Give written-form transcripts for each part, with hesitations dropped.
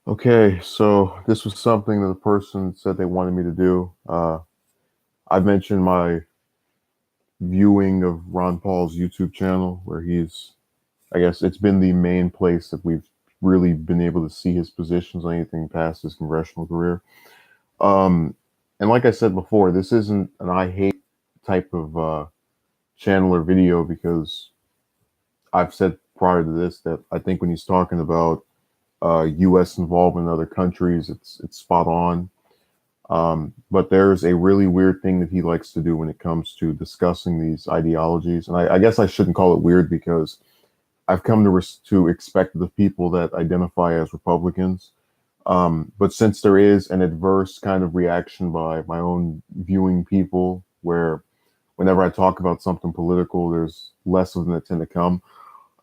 Okay, so this was something that the person said they wanted me to do. I mentioned my viewing of Ron Paul's YouTube channel, where I guess it's been the main place that we've really been able to see his positions on anything past his congressional career. Um, and like I said before, this isn't an I hate type of channel or video because I've said prior to this that I think when he's talking about U.S. involvement in other countries, it's spot on. But there's a really weird thing that he likes to do when it comes to discussing these ideologies, and I guess I shouldn't call it weird because I've come to expect the people that identify as Republicans. But since there is an adverse kind of reaction by my own viewing people, where whenever I talk about something political, there's less of them that tend to come.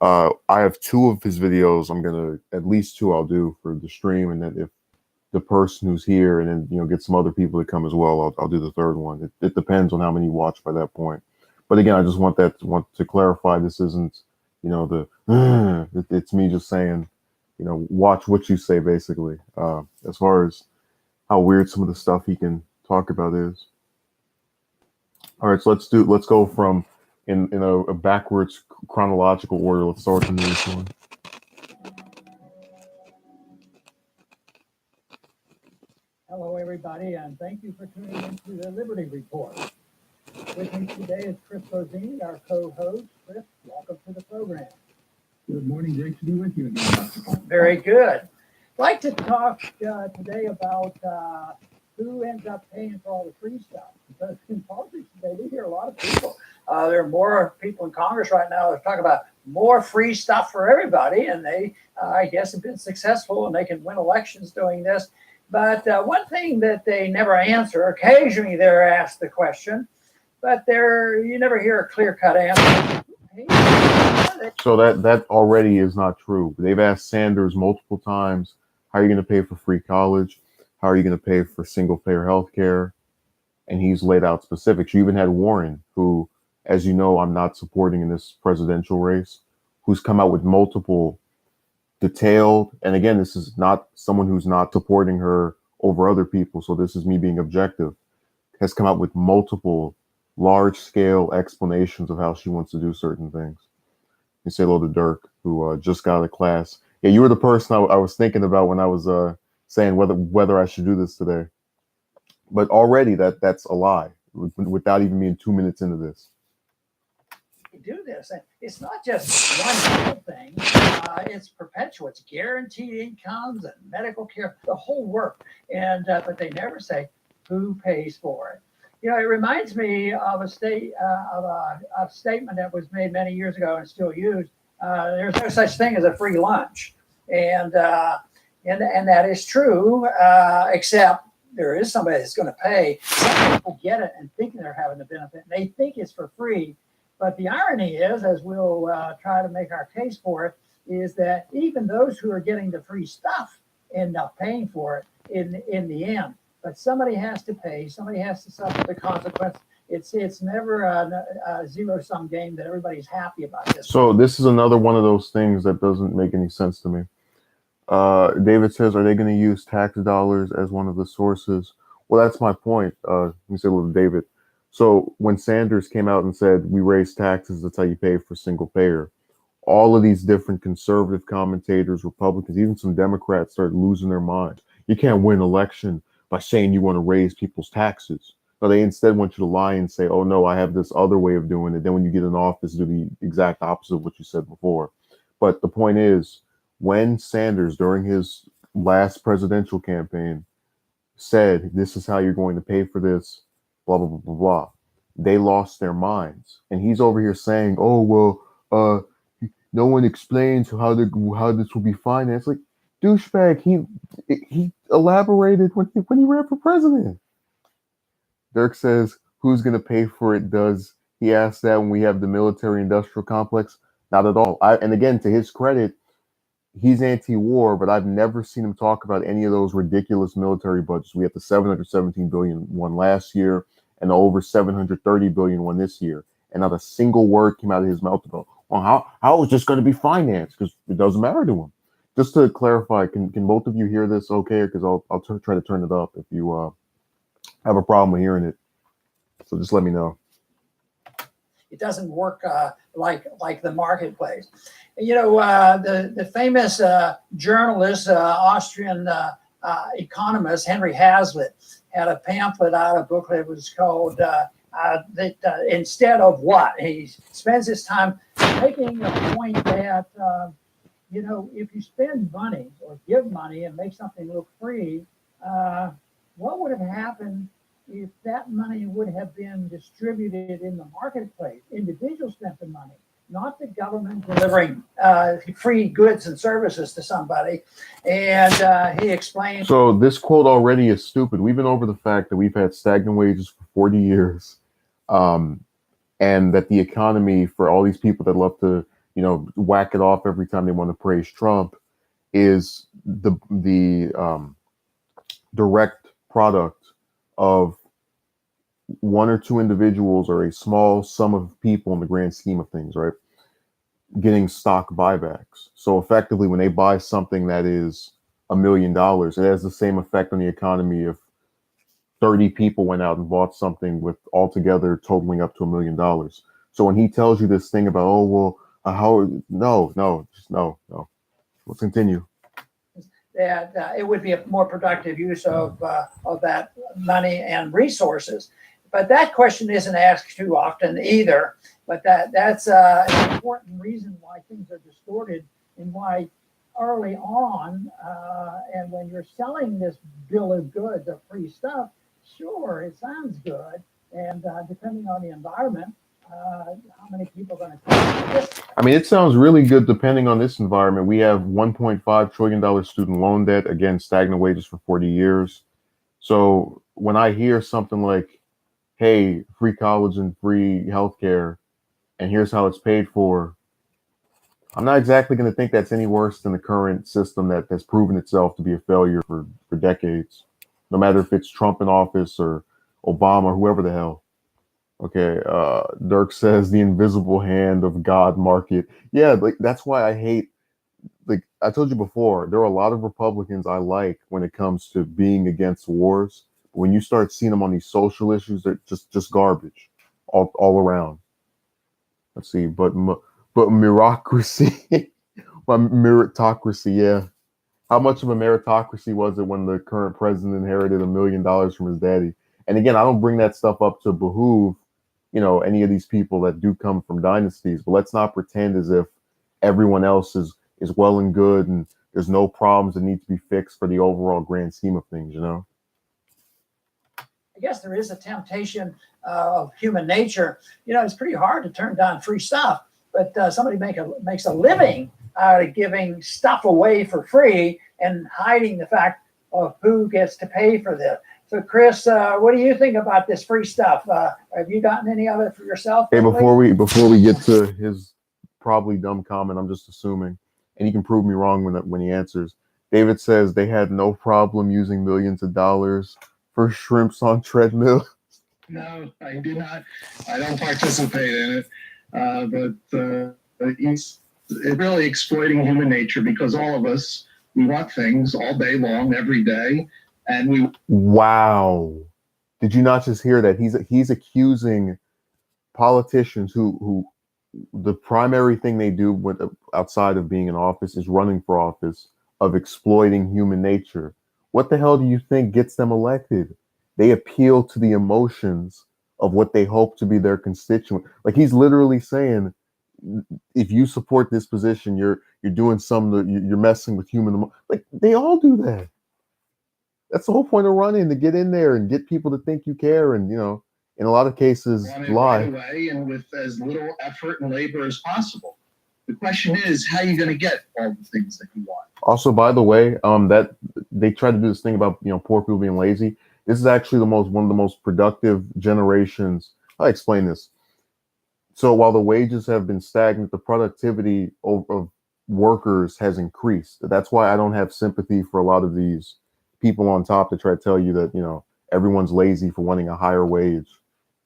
I have two of his videos. I'm gonna at least two I'll do for the stream, and then if the person who's here, and then get some other people to come as well, I'll do the third one. It depends on how many you watch by that point. But again, I just want to clarify this isn't it's me just saying watch what you say basically. As far as how weird some of the stuff he can talk about is. All right, so let's go from in a backwards chronological order. Let's start with the newest one. Hello, everybody, and thank you for tuning into the Liberty Report. With me today is Chris Rosini, our co-host. Chris, welcome to the program. Good morning. Great to be with you again, Dr. Paul. Very good. I'd like to talk today about who ends up paying for all the free stuff. Because in politics today, we hear a lot of people. There are more people in Congress right now that talk about more free stuff for everybody, and they, I guess, have been successful, and they can win elections doing this. But one thing that they never answer, occasionally they're asked the question, but you never hear a clear-cut answer. So that already is not true. They've asked Sanders multiple times, how are you going to pay for free college? How are you going to pay for single-payer health care? And he's laid out specifics. You even had Warren, who, as you know, I'm not supporting in this presidential race, who's come out with multiple detailed, and again, this is not someone who's not supporting her over other people, so this is me being objective, has come out with multiple large scale explanations of how she wants to do certain things. You say hello to Dirk, who just got out of class. Yeah, you were the person I was thinking about when I was saying whether I should do this today. But already that's a lie without even being 2 minutes into this. Do this, and it's not just one little thing. It's perpetual. It's guaranteed incomes and medical care, the whole work. And but they never say who pays for it. You know, it reminds me of a statement that was made many years ago and still used. There's no such thing as a free lunch, and that is true, except there is somebody that's going to pay. Some people get it and think they're having the benefit, and they think it's for free. But the irony is, as we'll try to make our case for it, is that even those who are getting the free stuff end up paying for it in the end. But somebody has to pay. Somebody has to suffer the consequence. It's never a zero-sum game that everybody's happy about this. So this is another one of those things that doesn't make any sense to me. David says, are they going to use tax dollars as one of the sources? Well, that's my point. Let me say a little David. So when Sanders came out and said, we raise taxes, that's how you pay for single payer, all of these different conservative commentators, Republicans, even some Democrats started losing their minds. You can't win an election by saying you want to raise people's taxes. No, they instead want you to lie and say, oh, no, I have this other way of doing it. Then when you get in office, do the exact opposite of what you said before. But the point is, when Sanders, during his last presidential campaign, said, this is how you're going to pay for this, blah, blah, blah, blah, blah, they lost their minds. And he's over here saying, oh, well, no one explains how this will be financed. Like, douchebag, he elaborated when he ran for president. Dirk says, who's going to pay for it? Does he ask that when we have the military industrial complex? Not at all. And again, to his credit, he's anti-war, but I've never seen him talk about any of those ridiculous military budgets. We had the 717 billion one last year and the over 730 billion one this year, and not a single word came out of his mouth about, well, how is this going to be financed? Because it doesn't matter to him. Just to clarify, can both of you hear this okay? Because I'll try to turn it up if you have a problem with hearing it. So just let me know. It doesn't work like the marketplace. You know, the famous journalist, Austrian economist Henry Hazlitt had a pamphlet out, a booklet. It was called Instead of What. He spends his time making a point that you know, if you spend money or give money and make something look free, what would have happened if that money would have been distributed in the marketplace? Individuals spent the money, not the government delivering free goods and services to somebody. And he explained. So this quote already is stupid. We've been over the fact that we've had stagnant wages for 40 years, and that the economy, for all these people that love to, whack it off every time they want to praise Trump, is the direct product of one or two individuals or a small sum of people in the grand scheme of things, right? Getting stock buybacks. So effectively, when they buy something that is $1 million, it has the same effect on the economy if 30 people went out and bought something with altogether totaling up to $1 million. So when he tells you this thing about, oh, well, no. Let's continue. That it would be a more productive use of that money and resources. But that question isn't asked too often either. But that's an important reason why things are distorted and why early on, and when you're selling this bill of goods of free stuff, sure, it sounds good. And depending on the environment, how many people are going to take this? I mean, it sounds really good depending on this environment. We have $1.5 trillion student loan debt, again, stagnant wages for 40 years. So when I hear something like, hey, free college and free healthcare, and here's how it's paid for, I'm not exactly going to think that's any worse than the current system that has proven itself to be a failure for decades, no matter if it's Trump in office or Obama or whoever the hell. Okay, Dirk says the invisible hand of God market. Yeah, like that's why I hate. Like I told you before, there are a lot of Republicans I like when it comes to being against wars. But when you start seeing them on these social issues, they're just garbage, all around. Let's see, but meritocracy, my meritocracy, yeah. How much of a meritocracy was it when the current president inherited $1 million from his daddy? And again, I don't bring that stuff up to behoove, any of these people that do come from dynasties. But let's not pretend as if everyone else is well and good and there's no problems that need to be fixed for the overall grand scheme of things. I guess there is a temptation of human nature. It's pretty hard to turn down free stuff, but somebody makes a living out of giving stuff away for free and hiding the fact of who gets to pay for this. So, Chris, what do you think about this free stuff? Have you gotten any of it for yourself? Hey, before we get to his probably dumb comment, I'm just assuming, and he can prove me wrong when he answers. David says they had no problem using millions of dollars for shrimps on treadmill. No, I do not. I don't participate in it. But it's really exploiting human nature because all of us, we want things all day long, every day. And Wow. Did you not just hear that? He's accusing politicians who the primary thing they do outside of being in office is running for office, of exploiting human nature. What the hell do you think gets them elected? They appeal to the emotions of what they hope to be their constituent. Like he's literally saying, if you support this position, you're doing something, you're messing with human. Like they all do that. That's the whole point of running, to get in there and get people to think you care, and in a lot of cases lie. Right away and with as little effort and labor as possible. The question is, how are you going to get all the things that you want? Also, by the way, that they try to do this thing about poor people being lazy. This is actually one of the most productive generations. I'll explain this. So while the wages have been stagnant, the productivity of workers has increased. That's why I don't have sympathy for a lot of these people on top that try to tell you that everyone's lazy for wanting a higher wage.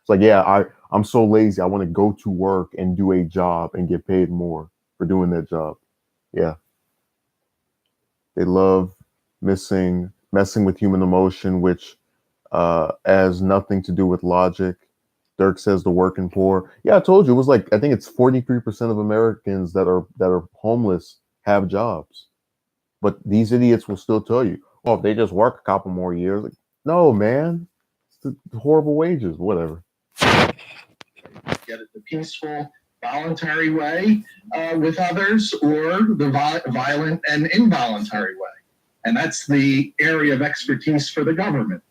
It's like, yeah, I'm so lazy. I want to go to work and do a job and get paid more for doing that job. Yeah. They love messing with human emotion, which has nothing to do with logic. Dirk says the working poor. Yeah, I told you it was like I think it's 43% of Americans that are homeless have jobs. But these idiots will still tell you, oh, if they just work a couple more years. Like, no, man. It's the horrible wages, whatever. Get it the peaceful, voluntary way with others, or the violent and involuntary way. And that's the area of expertise for the government.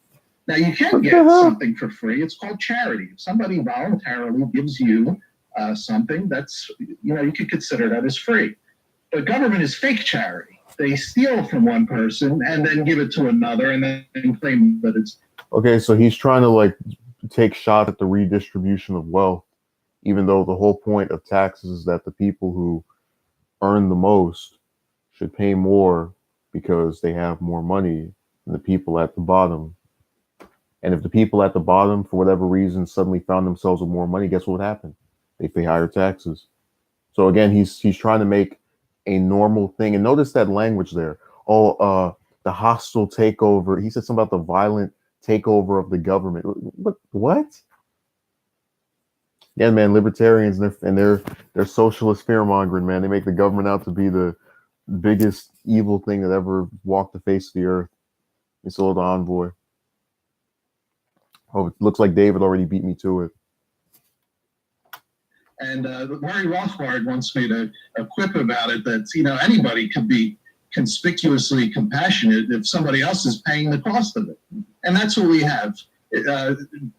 Now, you can get something for free. It's called charity. If somebody voluntarily gives you something, that's, you could consider that as free. But government is fake charity. They steal from one person and then give it to another and then claim that it's. Okay, so he's trying to like take shot at the redistribution of wealth, even though the whole point of taxes is that the people who earn the most should pay more because they have more money than the people at the bottom. And if the people at the bottom, for whatever reason, suddenly found themselves with more money, guess what would happen? They pay higher taxes. So again, he's trying to make a normal thing. And notice that language there. Oh, the hostile takeover. He said something about the violent takeover of the government. What? Yeah, man, libertarians and they're socialist fear mongering, man. They make the government out to be the biggest evil thing that ever walked the face of the earth. It's a little envoy. Oh, it looks like David already beat me to it. And Murray Rothbard once made a quip about it that, anybody could be conspicuously compassionate if somebody else is paying the cost of it. And that's what we have.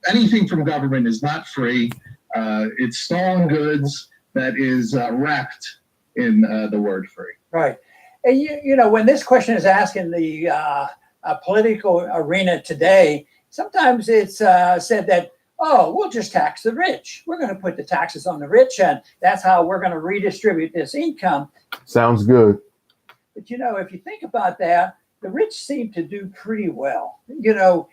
Anything from government is not free. It's stolen goods that is wrapped in the word free. Right. And when this question is asked in the political arena today, sometimes it's said that, oh, we'll just tax the rich. We're going to put the taxes on the rich, and that's how we're going to redistribute this income. Sounds good. But, if you think about that, the rich seem to do pretty well.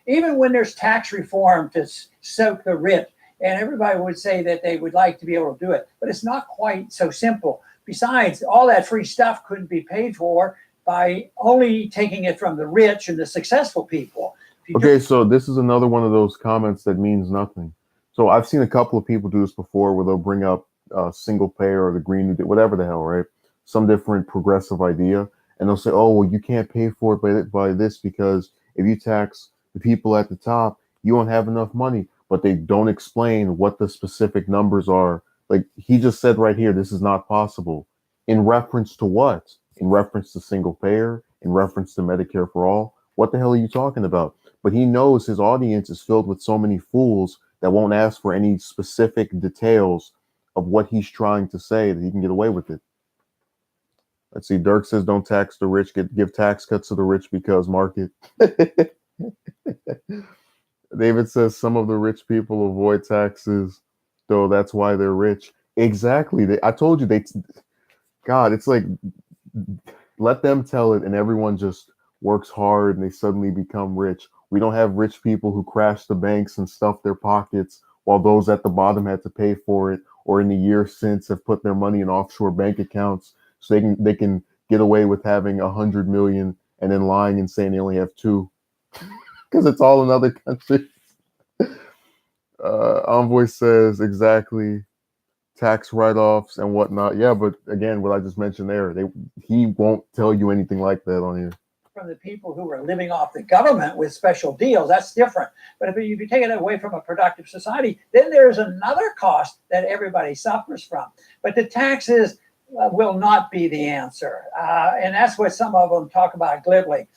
Even when there's tax reform to soak the rich, and everybody would say that they would like to be able to do it, but it's not quite so simple. Besides, all that free stuff couldn't be paid for by only taking it from the rich and the successful people. Okay, so this is another one of those comments that means nothing. So I've seen a couple of people do this before where they'll bring up single payer or the Green New Deal, whatever the hell, right? Some different progressive idea. And they'll say, oh, well, you can't pay for it by this because if you tax the people at the top, you won't have enough money. But they don't explain what the specific numbers are. Like he just said right here, this is not possible. In reference to what? In reference to single payer? In reference to Medicare for all? What the hell are you talking about? But he knows his audience is filled with so many fools that won't ask for any specific details of what he's trying to say that he can get away with it. Let's see. Dirk says, don't tax the rich. Give tax cuts to the rich because market. David says some of the rich people avoid taxes, though that's why they're rich. Exactly. I told you God, it's like, let them tell it and everyone just works hard and they suddenly become rich. We don't have rich people who crash the banks and stuff their pockets while those at the bottom had to pay for it, or in the year since have put their money in offshore bank accounts so they can get away with having 100 million and then lying and saying they only have 2 because it's all in other countries. Envoy says exactly. Tax write-offs and whatnot. Yeah, but again, what I just mentioned there, he won't tell you anything like that on here. From the people who are living off the government with special deals, that's different. But if you take it away from a productive society, then there's another cost that everybody suffers from. But the taxes will not be the answer. And that's what some of them talk about glibly.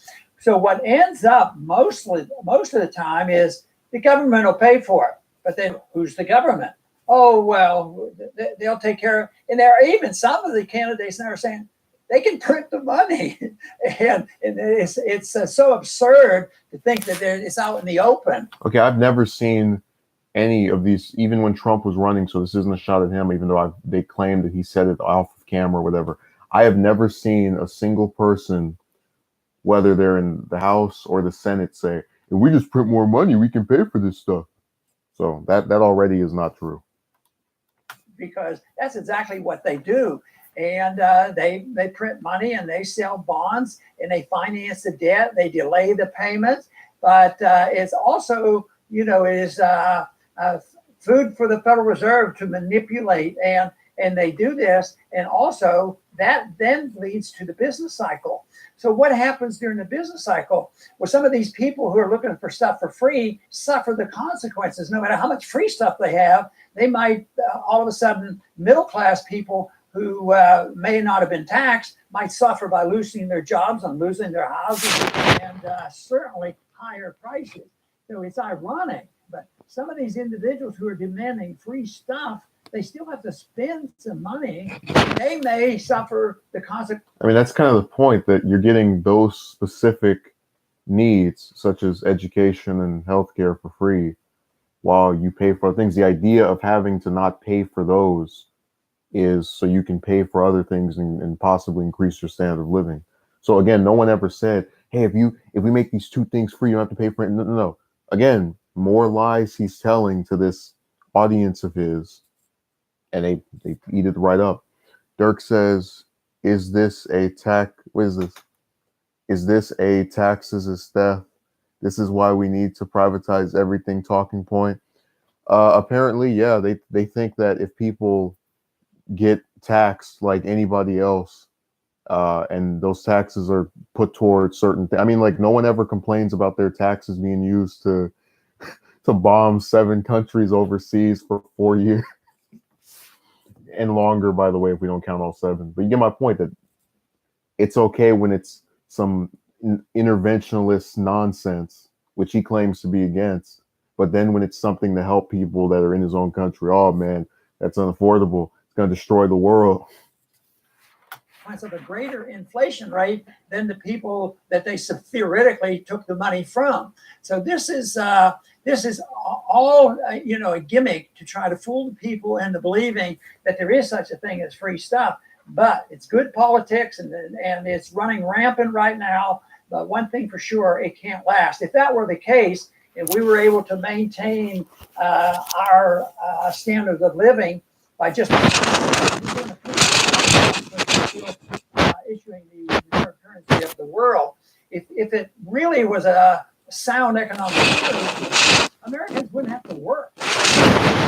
So what ends up most of the time is the government will pay for it. But then who's the government? Oh, well, they'll take care of it. And there are even some of the candidates that are saying they can print the money. and it's so absurd to think that it's out in the open. Okay, I've never seen any of these, even when Trump was running, so this isn't a shot at him, even though they claim that he said it off of camera or whatever. I have never seen a single person, whether they're in the House or the Senate, say, if we just print more money, we can pay for this stuff. So that already is not true. Because that's exactly what they do. and they print money and they sell bonds and they finance the debt. They delay the payments, but it's also, it is food for the Federal Reserve to manipulate, and they do this, and also that then leads to the business cycle. So what happens during the business cycle? Well, some of these people who are looking for stuff for free suffer the consequences. No matter how much free stuff they have, they might all of a sudden, middle class people who may not have been taxed might suffer by losing their jobs and losing their houses, and certainly higher prices. So it's ironic, but some of these individuals who are demanding free stuff, they still have to spend some money. They may suffer the consequences. I mean, that's kind of the point, that you're getting those specific needs, such as education and healthcare, for free, while you pay for things. The idea of having to not pay for those is so you can pay for other things and possibly increase your standard of living. So again, no one ever said, hey, if we make these two things free, you don't have to pay for it. No, no, no. Again, more lies he's telling to this audience of his, and they eat it right up. Dirk says, is this a what is this? Is this a taxes is theft? This is why we need to privatize everything talking point. Apparently, yeah, they think that if people get taxed like anybody else, and those taxes are put towards certain things. I mean, like, no one ever complains about their taxes being used to bomb 7 countries overseas for 4 years. And longer, by the way, if we don't count all 7. But you get my point, that it's okay when it's some interventionist nonsense, which he claims to be against. But then when it's something to help people that are in his own country, oh man, that's unaffordable. It's going to destroy the world. Of a greater inflation rate than the people that they theoretically took the money from. So this is all a gimmick to try to fool the people into believing that there is such a thing as free stuff. But it's good politics, and it's running rampant right now. But one thing for sure, it can't last. If that were the case, if we were able to maintain our standards of living by just issuing the reserve currency of the world, if it really was a sound economic theory, Americans wouldn't have to work.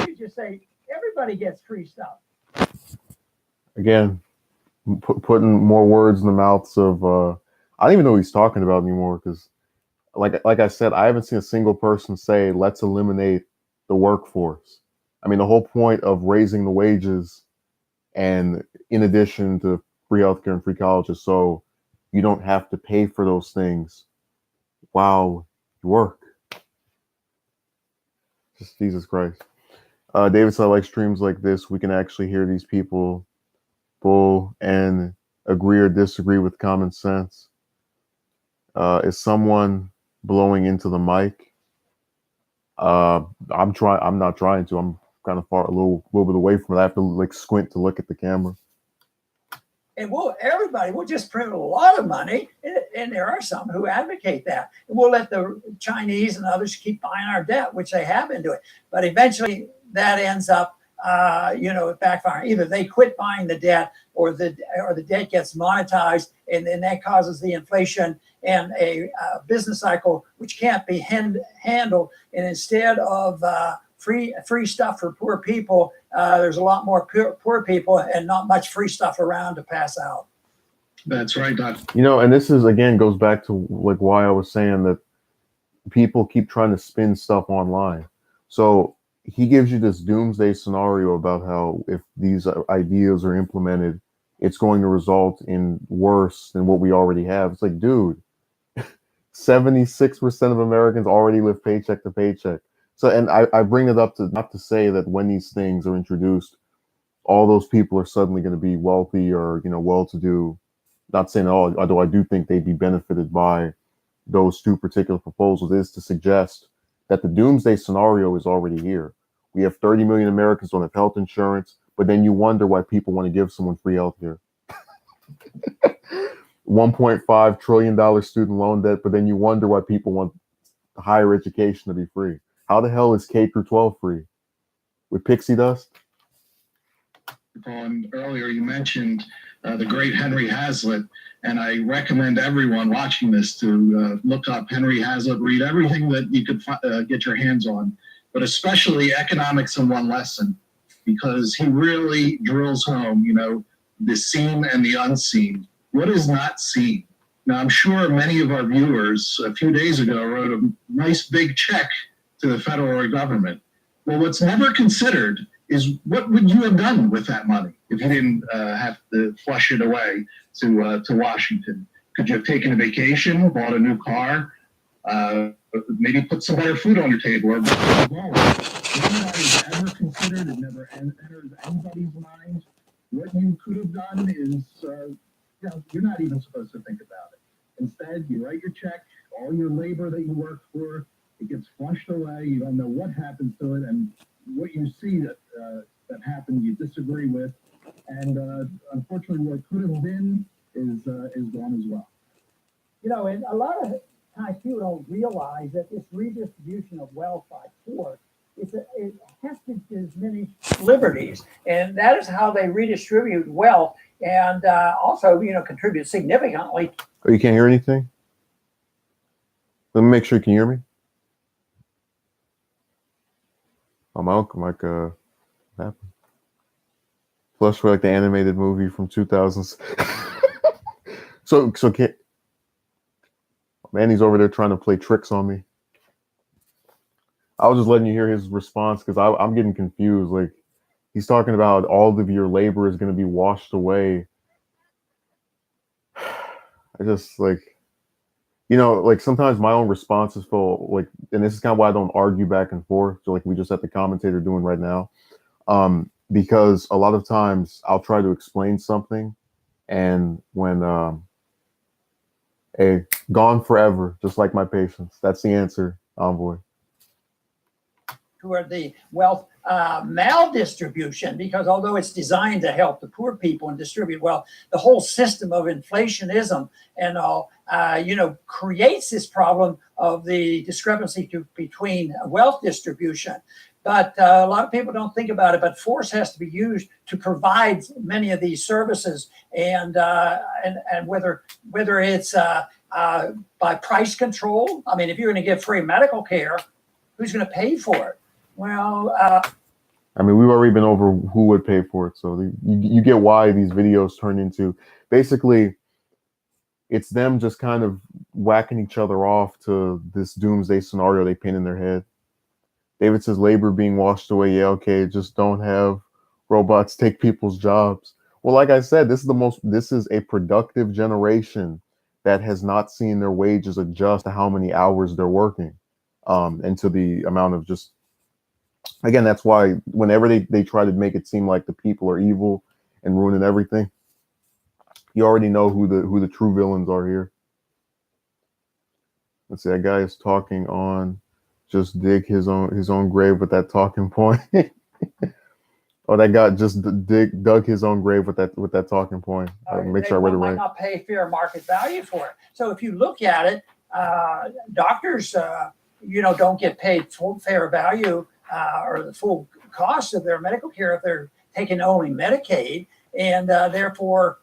You just say everybody gets free stuff. Again, putting more words in the mouths of I don't even know what he's talking about anymore, because like I said, I haven't seen a single person say let's eliminate the workforce. I mean, the whole point of raising the wages, and in addition to free healthcare and free colleges, so you don't have to pay for those things while you work. Just Jesus Christ. David said, I like streams like this. We can actually hear these people bull and agree or disagree with common sense. Is someone blowing into the mic? I'm not trying to. I'm kind of far, a little bit away from it. I have to squint to look at the camera. And we'll just print a lot of money, and there are some who advocate that. And we'll let the Chinese and others keep buying our debt, which they have been doing. But eventually, that ends up, backfiring. Either they quit buying the debt, or the debt gets monetized, and then that causes the inflation and a business cycle which can't be handled. And instead of free stuff for poor people, there's a lot more poor people and not much free stuff around to pass out. That's right, Doc. And this is, again, goes back to why I was saying that people keep trying to spin stuff online. So he gives you this doomsday scenario about how if these ideas are implemented, it's going to result in worse than what we already have. It's like, dude, 76% of Americans already live paycheck to paycheck. So, and I bring it up to not to say that when these things are introduced, all those people are suddenly going to be wealthy or, well-to-do. Not saying, although I do think they'd be benefited by those two particular proposals, is to suggest that the doomsday scenario is already here. We have 30 million Americans don't have health insurance, but then you wonder why people want to give someone free health care. $1.5 trillion student loan debt, but then you wonder why people want higher education to be free. How the hell is K through 12 free? With pixie dust? And earlier you mentioned the great Henry Hazlitt. And I recommend everyone watching this to look up Henry Hazlitt, read everything that you could get your hands on, but especially Economics in One Lesson, because he really drills home, the seen and the unseen. What is not seen? Now, I'm sure many of our viewers a few days ago wrote a nice big check to the federal government. Well, what's never considered is what would you have done with that money if you didn't have to flush it away to Washington? Could you have taken a vacation, bought a new car, maybe put some better food on your table, or bought a loan? None is ever considered. It never enters anybody's mind. What you could have done is, you're not even supposed to think about it. Instead, you write your check, all your labor that you worked for, it gets flushed away. You don't know what happens to it, and what you see that happened, you disagree with, and unfortunately, what could have been is gone as well. And a lot of times people don't realize that this redistribution of wealth by poor, it has to diminish liberties, and that is how they redistribute wealth, and also, contribute significantly. Oh, you can't hear anything? Let me make sure you can hear me. Oh, my uncle, what happened? Flush for the animated movie from 2000s. so can't. Man, he's over there trying to play tricks on me. I was just letting you hear his response because I'm getting confused. Like, he's talking about all of your labor is going to be washed away. I just sometimes my own responses feel like, and this is kind of why I don't argue back and forth. So like we just had the commentator doing right now. Because a lot of times I'll try to explain something, and when gone forever, just like my patience. That's the answer, Envoy. Toward the wealth maldistribution, because although it's designed to help the poor people and distribute wealth, the whole system of inflationism and all, creates this problem of the discrepancy between wealth distribution. But a lot of people don't think about it. But force has to be used to provide many of these services, and whether it's by price control. I mean, if you're going to give free medical care, who's going to pay for it? Well, I mean, we've already been over who would pay for it, so you get why these videos turn into basically it's them just kind of whacking each other off to this doomsday scenario they paint in their head. David says labor being washed away. Yeah, okay, just don't have robots take people's jobs. Well, like I said, this is a productive generation that has not seen their wages adjust to how many hours they're working, and to the amount of just, again, that's why whenever they try to make it seem like the people are evil and ruining everything, you already know who the true villains are here. Let's see, that guy is talking on just dig his own grave with that talking point. Oh, that guy just dug his own grave with that talking point. Make sure I read it right. Might not pay fair market value for it. So if you look at it, doctors, don't get paid full fair value or the full cost of their medical care if they're taking only Medicaid, and therefore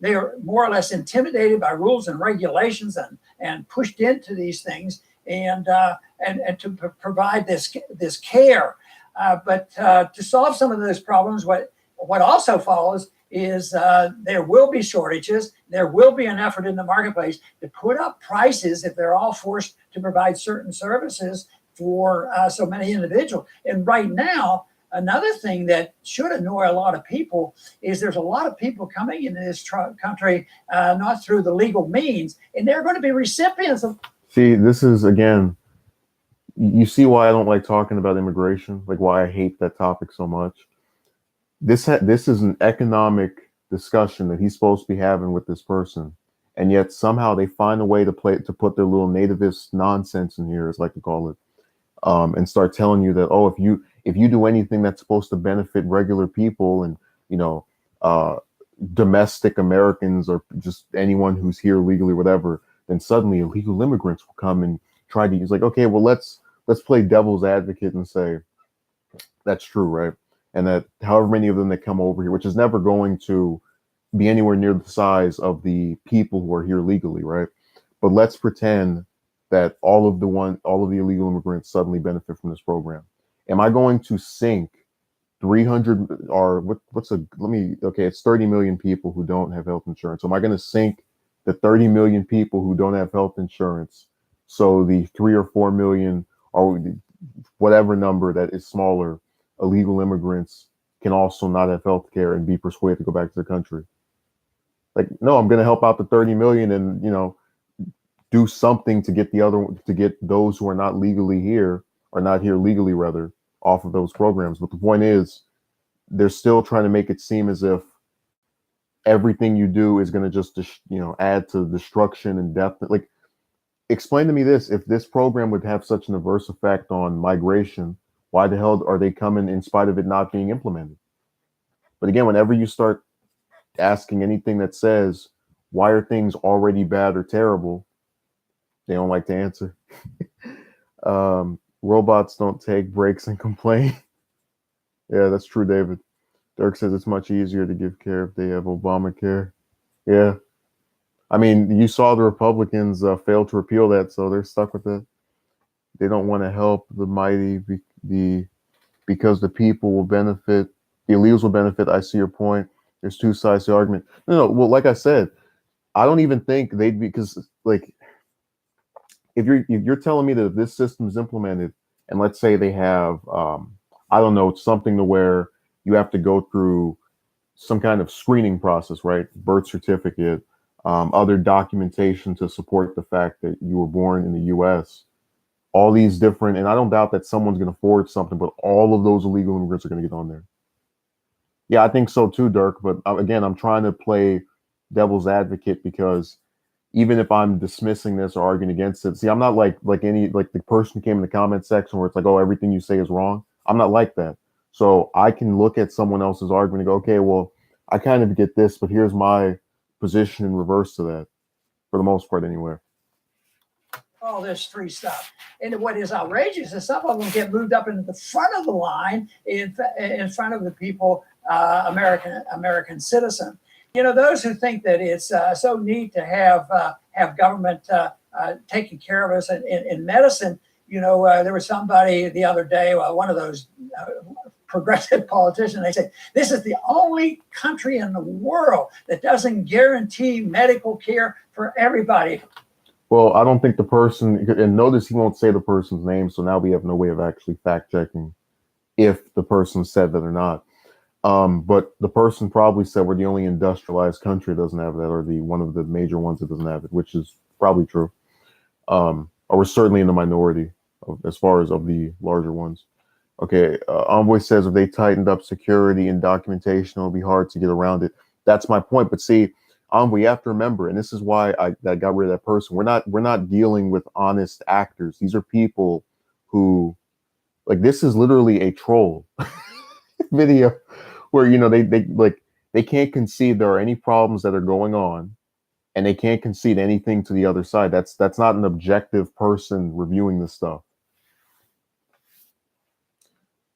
they are more or less intimidated by rules and regulations and pushed into these things and to provide this care. But to solve some of those problems, what also follows is there will be shortages. There will be an effort in the marketplace to put up prices if they're all forced to provide certain services for so many individuals. And right now, another thing that should annoy a lot of people is there's a lot of people coming into this country not through the legal means, and they're going to be recipients of. See, this is, again, you see why I don't like talking about immigration, like why I hate that topic so much. This is an economic discussion that he's supposed to be having with this person, and yet somehow they find a way to put their little nativist nonsense in here, as I like to call it, and start telling you that, oh, if you do anything that's supposed to benefit regular people and domestic Americans or just anyone who's here legally, whatever, then suddenly illegal immigrants will come and try to use, like, okay, well, let's play devil's advocate and say that's true, right? And that however many of them that come over here, which is never going to be anywhere near the size of the people who are here legally, right? But let's pretend that all of the illegal immigrants suddenly benefit from this program. Am I going to sink 300 or what's a let me okay, it's 30 million people who don't have health insurance. Am I going to sink the 30 million people who don't have health insurance so the 3 or 4 million or whatever number that is smaller illegal immigrants can also not have health care and be persuaded to go back to their country? Like, no, I'm going to help out the 30 million and, do something to get to get those who are not legally here or not here legally rather off of those programs. But the point is, they're still trying to make it seem as if everything you do is going to just add to destruction and death. Like, explain to me this: if this program would have such an adverse effect on migration, why the hell are they coming in spite of it not being implemented? But again, whenever you start asking anything that says why are things already bad or terrible, they don't like to answer. Robots don't take breaks and complain. Yeah, that's true, David. Dirk says it's much easier to give care if they have Obamacare. Yeah. I mean, you saw the Republicans fail to repeal that, so they're stuck with it. They don't want to help the mighty because the people will benefit, the illegals will benefit. I see your point. There's two sides to the argument. No, well, like I said, I don't even think they'd be, because like if you're telling me that if this system is implemented and let's say they have I don't know, something to where you have to go through some kind of screening process, right? Birth certificate, other documentation to support the fact that you were born in the US, all these different, and I don't doubt that someone's going to forge something, but all of those illegal immigrants are going to get on there. Yeah, I think so too, Dirk. But again, I'm trying to play devil's advocate because even if I'm dismissing this or arguing against it, see, I'm not like the person who came in the comment section where it's like, oh, everything you say is wrong. I'm not like that. So I can look at someone else's argument and go, okay, well, I kind of get this, but here's my position in reverse to that, for the most part, anyway. All this free stuff. And what is outrageous is some of them get moved up into the front of the line in front of the people, American citizen. Those who think that it's so neat to have government taking care of us in medicine. There was somebody the other day, one of those progressive politicians, they said, this is the only country in the world that doesn't guarantee medical care for everybody. Well, I don't think the person, and notice he won't say the person's name, so now we have no way of actually fact checking if the person said that or not. But the person probably said we're the only industrialized country that doesn't have that, or one of the major ones that doesn't have it, which is probably true. Or we're certainly in the minority as far as of the larger ones. Okay, Envoy says if they tightened up security and documentation, it'll be hard to get around it. That's my point. But see, Envoy, you have to remember, and this is why I got rid of that person. We're not dealing with honest actors. These are people who, like, this is literally a troll video where they can't concede there are any problems that are going on, and they can't concede anything to the other side. That's not an objective person reviewing this stuff.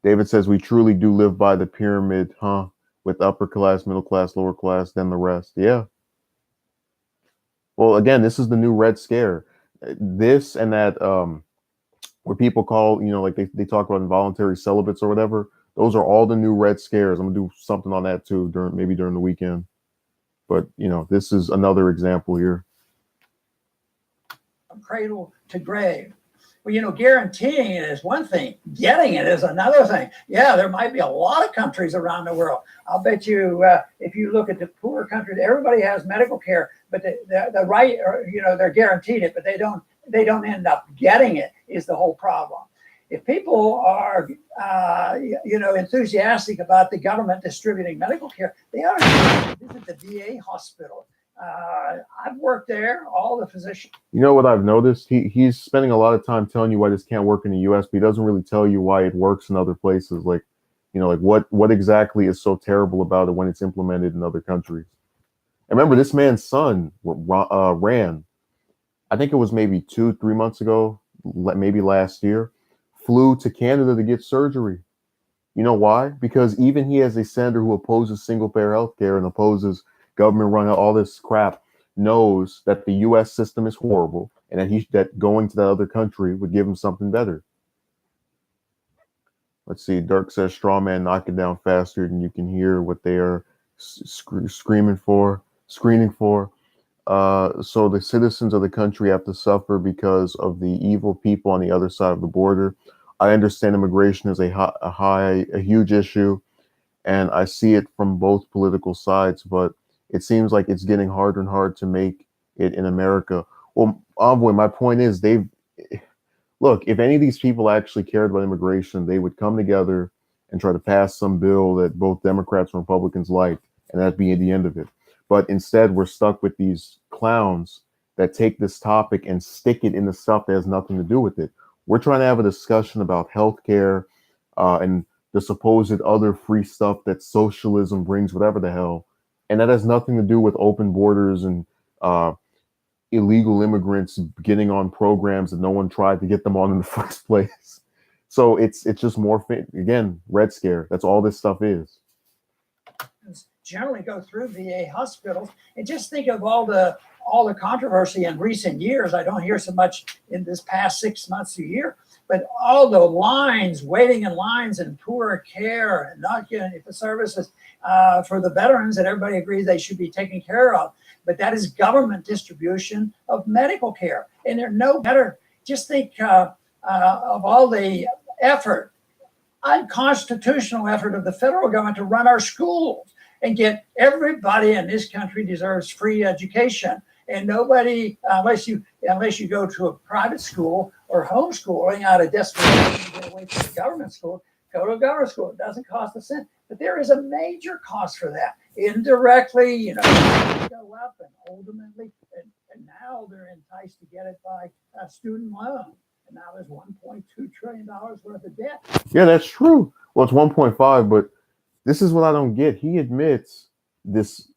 David says we truly do live by the pyramid, huh? With upper class, middle class, lower class, then the rest. Yeah. Well, again, this is the new Red Scare. This and that, where people call, like they talk about involuntary celibates or whatever. Those are all the new Red Scares. I'm gonna do something on that too during the weekend. But this is another example here. From cradle to grave. Well, guaranteeing it is one thing. Getting it is another thing. Yeah, there might be a lot of countries around the world. I'll bet you, if you look at the poor countries, everybody has medical care, but the right, they're guaranteed it, but they don't end up getting it. Is the whole problem. If people are, enthusiastic about the government distributing medical care, they ought to visit the VA hospital. I've worked there, all the physicians. You know what I've noticed? He's spending a lot of time telling you why this can't work in the US, but he doesn't really tell you why it works in other places. Like, what exactly is so terrible about it when it's implemented in other countries? And remember, this man's son ran, I think it was maybe 2-3 months ago, maybe last year, flew to Canada to get surgery. You know why? Because even he has a senator who opposes single-payer health care and opposes government run, all this crap, knows that the U.S. system is horrible and that going to that other country would give him something better. Let's see. Dirk says, "Straw man, knock it down faster than you can hear what they are screaming for, screening for." So the citizens of the country have to suffer because of the evil people on the other side of the border. I understand immigration is a huge issue, and I see it from both political sides, but it seems like it's getting harder and harder to make it in America. Well, Envoy, my point is look, if any of these people actually cared about immigration, they would come together and try to pass some bill that both Democrats and Republicans liked, and that'd be the end of it. But instead, we're stuck with these clowns that take this topic and stick it in the stuff that has nothing to do with it. We're trying to have a discussion about healthcare and the supposed other free stuff that socialism brings, whatever the hell. And that has nothing to do with open borders and illegal immigrants getting on programs that no one tried to get them on in the first place. So it's just more, again, Red Scare. That's all this stuff is. Generally go through VA hospitals and just think of all the controversy in recent years. I don't hear so much in this past 6 months, a year, but all the lines, waiting in lines and poor care and not getting the services for the veterans that everybody agrees they should be taken care of. But that is government distribution of medical care. And they're no better. Just think of all the effort, unconstitutional effort of the federal government to run our schools and get everybody in this country deserves free education. And nobody, unless you go to a private school or homeschooling out of desperation to get away from the government school, go to a government school. It doesn't cost a cent. But there is a major cost for that. Indirectly, go up and ultimately, and now they're enticed to get it by a student loan. And now there's $1.2 trillion worth of debt. Yeah, that's true. Well, it's 1.5, but this is what I don't get. He admits this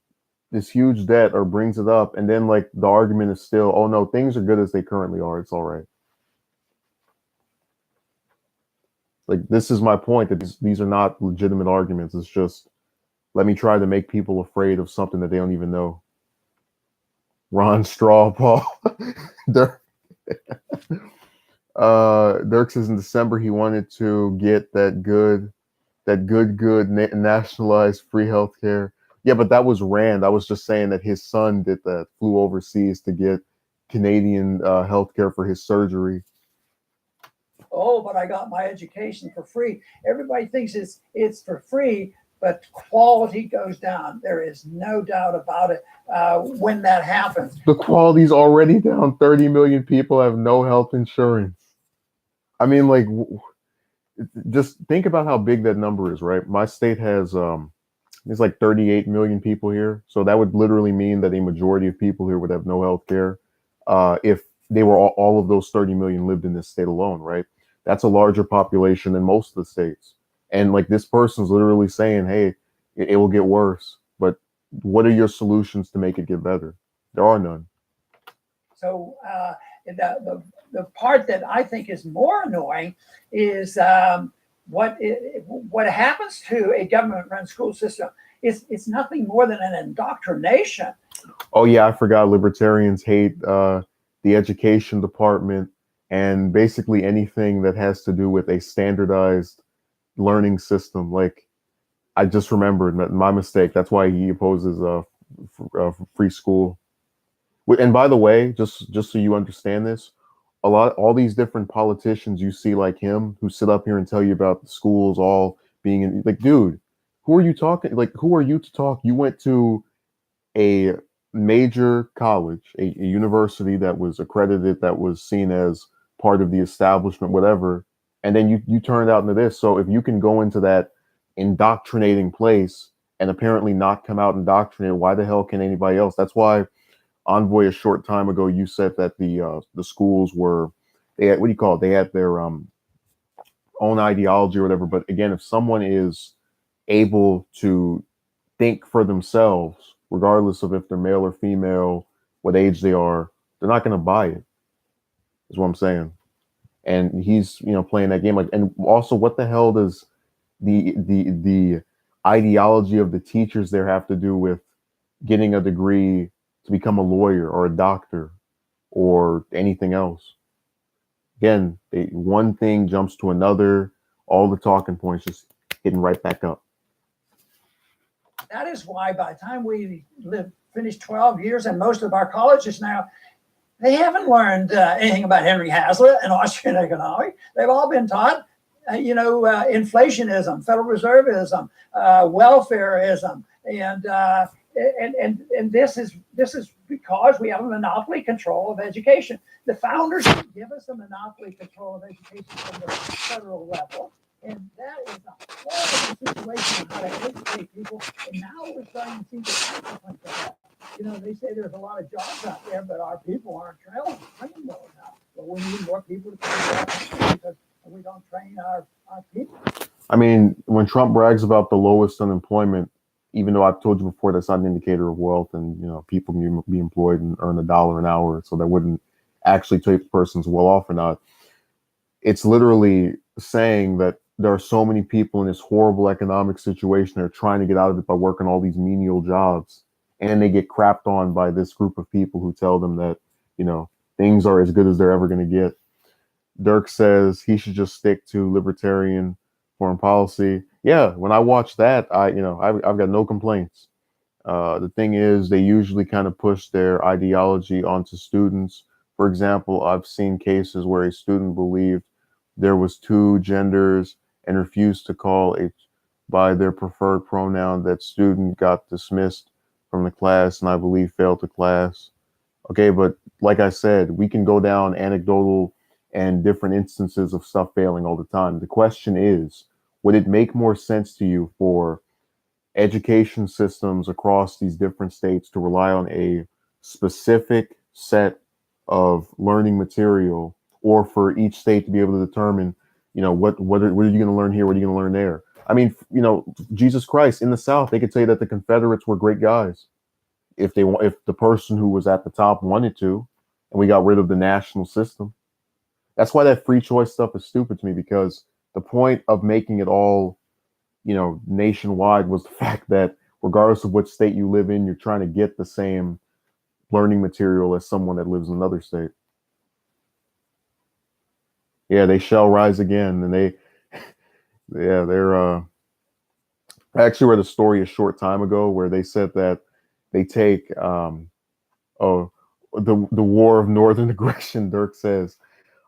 huge debt or brings it up, and then like the argument is still, oh no, things are good as they currently are. It's all right. Like, this is my point, that these are not legitimate arguments. It's just, let me try to make people afraid of something that they don't even know. Ron Straw Paul. Dirk. Dirk says in December he wanted to get that good nationalized free healthcare. Yeah, but that was Rand. I was just saying that his son did that, flew overseas to get Canadian healthcare for his surgery. Oh, but I got my education for free. Everybody thinks it's for free, but quality goes down. There is no doubt about it when that happens. The quality's already down. 30 million people have no health insurance. I mean, like, just think about how big that number is, right? My state has, there's like 38 million people here. So that would literally mean that a majority of people here would have no health care if they were all of those 30 million lived in this state alone, right? That's a larger population than most of the states. And like, this person's literally saying, hey, it will get worse. But what are your solutions to make it get better? There are none. So the part that I think is more annoying is what happens to a government-run school system. It's nothing more than an indoctrination. Oh yeah, I forgot. Libertarians hate the education department and basically anything that has to do with a standardized learning system. Like, I just remembered my mistake. That's why he opposes free school. And by the way, just so you understand this, all these different politicians you see like him who sit up here and tell you about the schools all being in, like, dude, who are you talking? Like, who are you to talk? You went to a major college, a university that was accredited, that was seen as part of the establishment, whatever, and then you turned out into this. So if you can go into that indoctrinating place and apparently not come out indoctrinated, why the hell can anybody else? That's why, Envoy, a short time ago, you said that the schools were, they had, what do you call it? They had their own ideology or whatever. But again, if someone is able to think for themselves, regardless of if they're male or female, what age they are, they're not going to buy it. Is what I'm saying. And he's, playing that game. Like, and also, what the hell does the ideology of the teachers there have to do with getting a degree to become a lawyer or a doctor or anything else. Again, one thing jumps to another, all the talking points just hitting right back up. That is why by the time we finished 12 years, and most of our colleges now, they haven't learned anything about Henry Hazlitt and Austrian economics. They've all been taught, inflationism, Federal Reserveism, welfareism, and this is because we have a monopoly control of education. The founders give us a monopoly control of education from the federal level, and that is a horrible situation on how to educate people. And now we're starting to see the consequence of that. They say there's a lot of jobs out there, but our people aren't trained well enough. But we need more people to train because we don't train our people. I mean, when Trump brags about the lowest unemployment, even though I've told you before that's not an indicator of wealth, and people can be employed and earn $1 an hour, so that wouldn't actually tell you if the person's well off or not. It's literally saying that there are so many people in this horrible economic situation that are trying to get out of it by working all these menial jobs, and they get crapped on by this group of people who tell them that things are as good as they're ever going to get. Dirk says he should just stick to libertarian foreign policy. Yeah, when I watch that, I've got no complaints. The thing is, they usually kind of push their ideology onto students. For example, I've seen cases where a student believed there was two genders and refused to call it by their preferred pronoun. That student got dismissed from the class and I believe failed the class. Okay, but like I said, we can go down anecdotal and different instances of stuff failing all the time. The question is, would it make more sense to you for education systems across these different states to rely on a specific set of learning material, or for each state to be able to determine, what are you going to learn here, what are you going to learn there? I mean, Jesus Christ, in the South, they could say that the Confederates were great guys if the person who was at the top wanted to, and we got rid of the national system. That's why that free choice stuff is stupid to me, because the point of making it all, nationwide was the fact that regardless of which state you live in, you're trying to get the same learning material as someone that lives in another state. Yeah, they shall rise again. And they're I actually read a story a short time ago where they said that they take the war of northern aggression, Dirk says.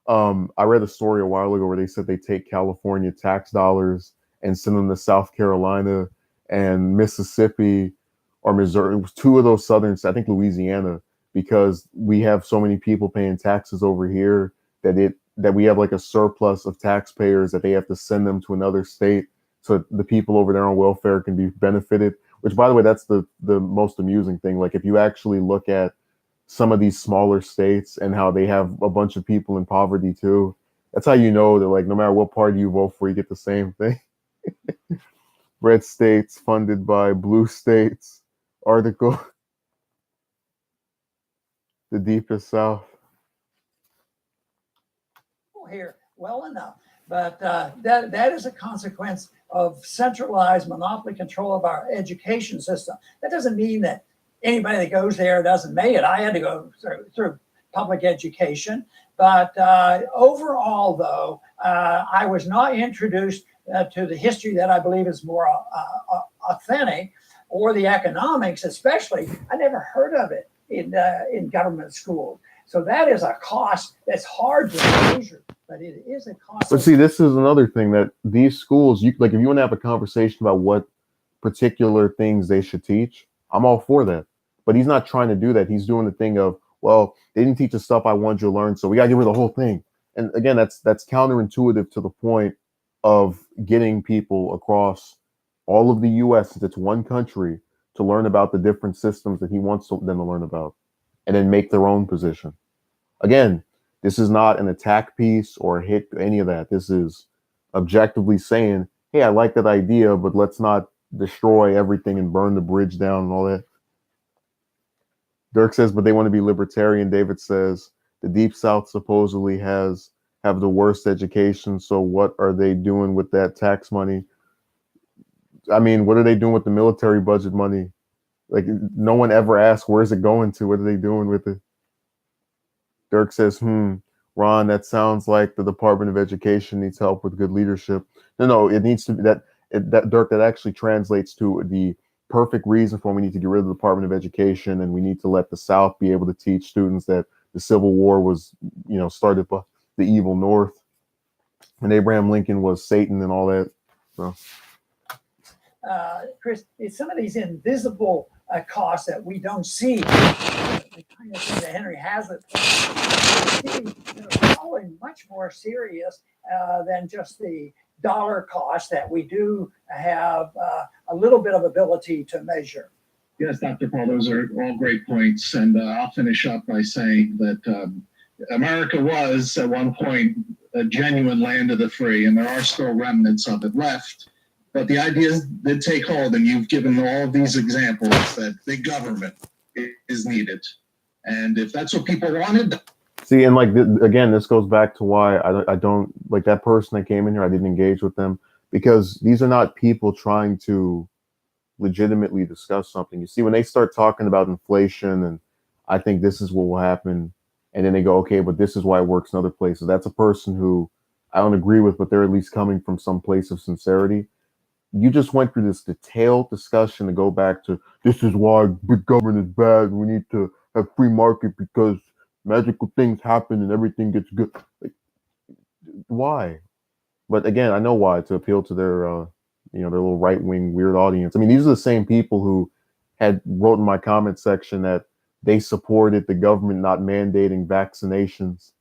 I read a story a while ago where they said they take California tax dollars and send them to South Carolina and Mississippi or Missouri. It was two of those southern, I think Louisiana, because we have so many people paying taxes over here that we have like a surplus of taxpayers that they have to send them to another state so the people over there on welfare can be benefited. Which, by the way, that's the most amusing thing. Like, if you actually look at some of these smaller states and how they have a bunch of people in poverty too, that's how you know that, like, no matter what party you vote for, you get the same thing. Red states funded by blue states article. The deepest South. Here well enough, but that is a consequence of centralized monopoly control of our education system. That doesn't mean that anybody that goes there doesn't make it. I had to go through public education, but overall, though, I was not introduced to the history that I believe is more authentic, or the economics, especially. I never heard of it in government schools. So that is a cost that's hard to measure, but it is a cost. But see, this is another thing that these schools, if you want to have a conversation about what particular things they should teach, I'm all for that. But he's not trying to do that. He's doing the thing of, well, they didn't teach the stuff I wanted you to learn, so we got to get rid of the whole thing. And again, that's counterintuitive to the point of getting people across all of the U.S., since it's one country, to learn about the different systems that he wants them to learn about, and then make their own position. Again, this is not an attack piece or a hit, any of that. This is objectively saying, hey, I like that idea, but let's not destroy everything and burn the bridge down and all that. Dirk says, but they want to be libertarian. David says, the Deep South supposedly have the worst education, so what are they doing with that tax money? I mean, what are they doing with the military budget money? Like no one ever asks, where's it going to? What are they doing with it? Dirk says, Ron, that sounds like the Department of Education needs help with good leadership. No, it needs to be that Dirk, that actually translates to the perfect reason for when we need to get rid of the Department of Education, and we need to let the South be able to teach students that the Civil War was, started by the evil North, and Abraham Lincoln was Satan and all that. So, Chris, it's some of these invisible costs that we don't see. The kind of thing that Henry Hazlitt are probably much more serious than just the dollar cost that we do have a little bit of ability to measure. Yes, Dr. Paul, those are all great points. And I'll finish up by saying that America was at one point a genuine land of the free, and there are still remnants of it left. But the ideas did take hold, and you've given all of these examples that big government is needed. And if that's what people wanted. See, and again, this goes back to why I don't like that person that came in here. I didn't engage with them because these are not people trying to legitimately discuss something. You see, when they start talking about inflation and I think this is what will happen, and then they go, okay, but this is why it works in other places. That's a person who I don't agree with, but they're at least coming from some place of sincerity. You just went through this detailed discussion to go back to this is why big government is bad. We need to have free market because magical things happen and everything gets good. Like, why? But again, I know why, to appeal to their their little right-wing weird audience. I mean, these are the same people who had wrote in my comment section that they supported the government not mandating vaccinations.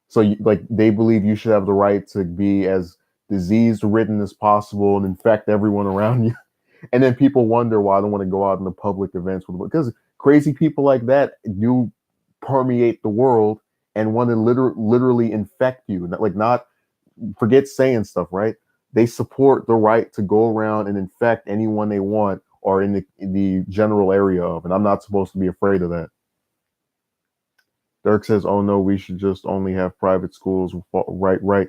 So they believe you should have the right to be as disease-ridden as possible and infect everyone around you. And then people wonder why I don't want to go out in the public events because crazy people like that do permeate the world and want to literally infect you. Not forget saying stuff, right? They support the right to go around and infect anyone they want or in the general area of, and I'm not supposed to be afraid of that. Dirk says, oh no, we should just only have private schools. Right.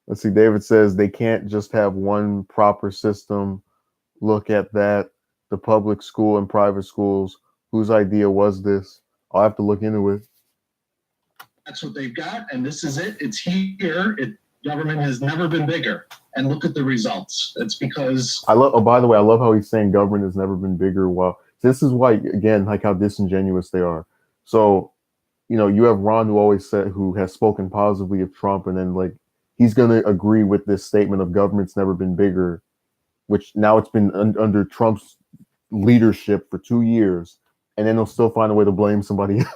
Let's see, David says they can't just have one proper system. Look at that. The public school and private schools. Whose idea was this? I'll have to look into it. That's what they've got, and this is it. It's here. Government has never been bigger, and look at the results. It's because by the way, I love how he's saying government has never been bigger. Well, this is why, again, like how disingenuous they are. So, you have Ron who has spoken positively of Trump, and then he's going to agree with this statement of government's never been bigger, which now it's been under Trump's leadership for 2 years, and then they'll still find a way to blame somebody else.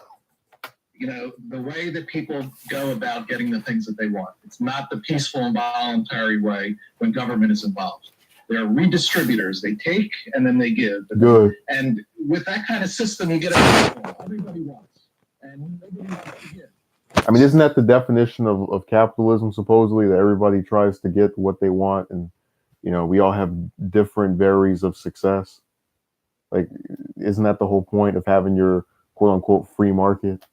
The way that people go about getting the things that they want. It's not the peaceful and voluntary way when government is involved. They're redistributors. They take and then they give. Good. And with that kind of system, you get everybody wants. And nobody wants to give. I mean, isn't that the definition of capitalism, supposedly, that everybody tries to get what they want and, we all have different varies of success? Isn't that the whole point of having your quote-unquote free market?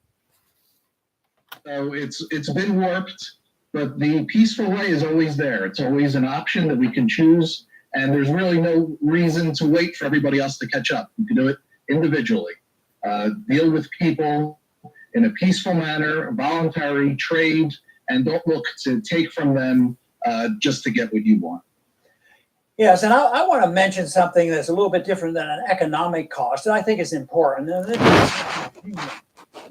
So it's been warped, but the peaceful way is always there. It's always an option that we can choose, and there's really no reason to wait for everybody else to catch up. You can do it individually. Deal with people in a peaceful manner, voluntary trade, and don't look to take from them just to get what you want. Yes, and I want to mention something that's a little bit different than an economic cost that I think is important.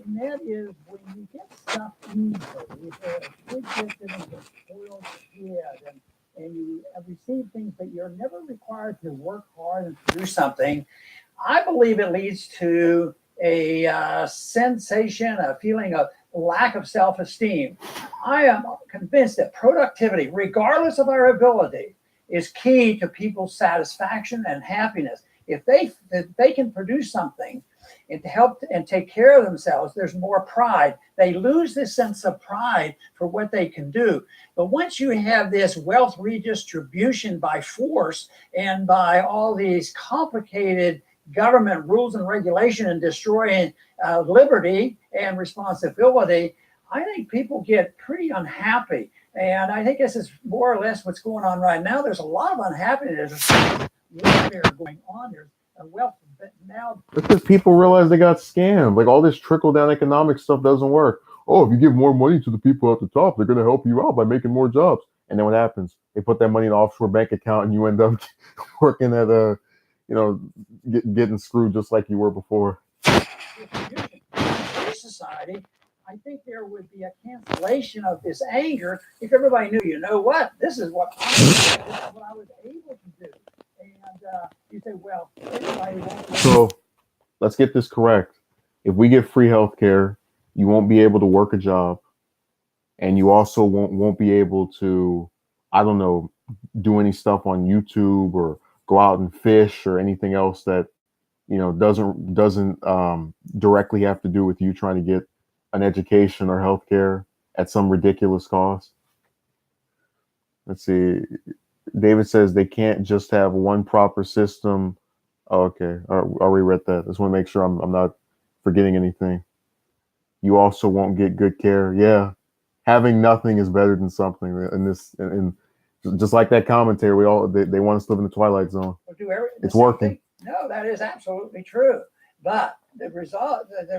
And that is when you get stuff easily, if you're a good gifted and a spoiled kid, and you receive things, but you're never required to work hard and do something, I believe it leads to a sensation, a feeling of lack of self-esteem. I am convinced that productivity, regardless of our ability, is key to people's satisfaction and happiness. If they can produce something and to help and take care of themselves, there's more pride. They lose this sense of pride for what they can do. But once you have this wealth redistribution by force and by all these complicated government rules and regulation and destroying liberty and responsibility, I think people get pretty unhappy. And I think this is more or less what's going on right now. There's a lot of unhappiness warfare going on. There's a wealth now. Because people realize they got scammed. Like all this trickle down economic stuff doesn't work. Oh, if you give more money to the people at the top, they're going to help you out by making more jobs. And then what happens? They put that money in an offshore bank account, and you end up working at getting screwed just like you were before. Free society, I think there would be a cancellation of this anger if everybody knew, you know what, this is what I was able to do. And you say, well, everybody won't. So let's get this correct. If we get free healthcare, you won't be able to work a job, and you also won't be able to, I don't know, do any stuff on YouTube or go out and fish or anything else that doesn't directly have to do with you trying to get an education or healthcare at some ridiculous cost. Let's see. David says they can't just have one proper system. Oh, okay, I reread that. I just want to make sure I'm not forgetting anything. You also won't get good care. Yeah, having nothing is better than something. And just like that commentary, they want us to live in the twilight zone. It's working. No, that is absolutely true. But the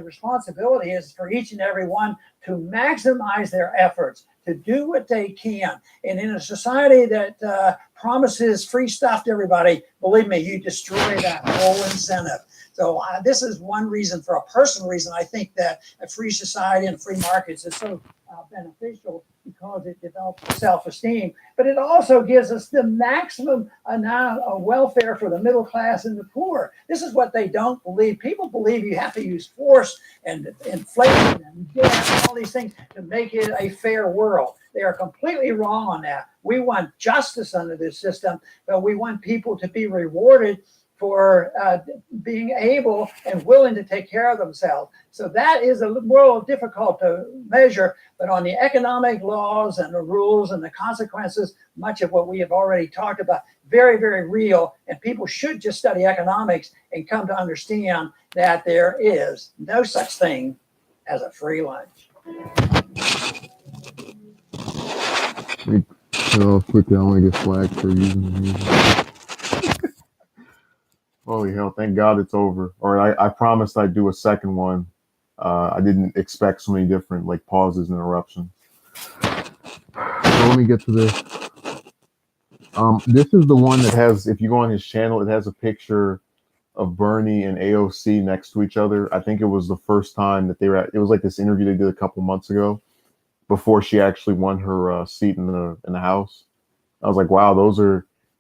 responsibility is for each and every one to maximize their efforts, to do what they can. And in a society that promises free stuff to everybody, believe me, you destroy that whole incentive. So this is one reason, for a personal reason, I think that a free society and free markets is so beneficial, because it develops self-esteem, but it also gives us the maximum amount of welfare for the middle class and the poor. This is what they don't believe. People believe you have to use force and inflation and debt and all these things to make it a fair world. They are completely wrong on that. We want justice under this system, but we want people to be rewarded for being able and willing to take care of themselves. So that is a little difficult to measure, but on the economic laws and the rules and the consequences, much of what we have already talked about, very, very real. And people should just study economics and come to understand that there is no such thing as a free lunch. Quickly, I want to get flagged for using the music. Holy hell, thank God it's over. Or I promised I'd do a second one. I didn't expect so many different pauses and interruptions. So let me get to this. This is the one that has, if you go on his channel, it has a picture of Bernie and AOC next to each other. I think it was the first time that it was like this interview they did a couple months ago before she actually won her seat in the House. I was like, wow,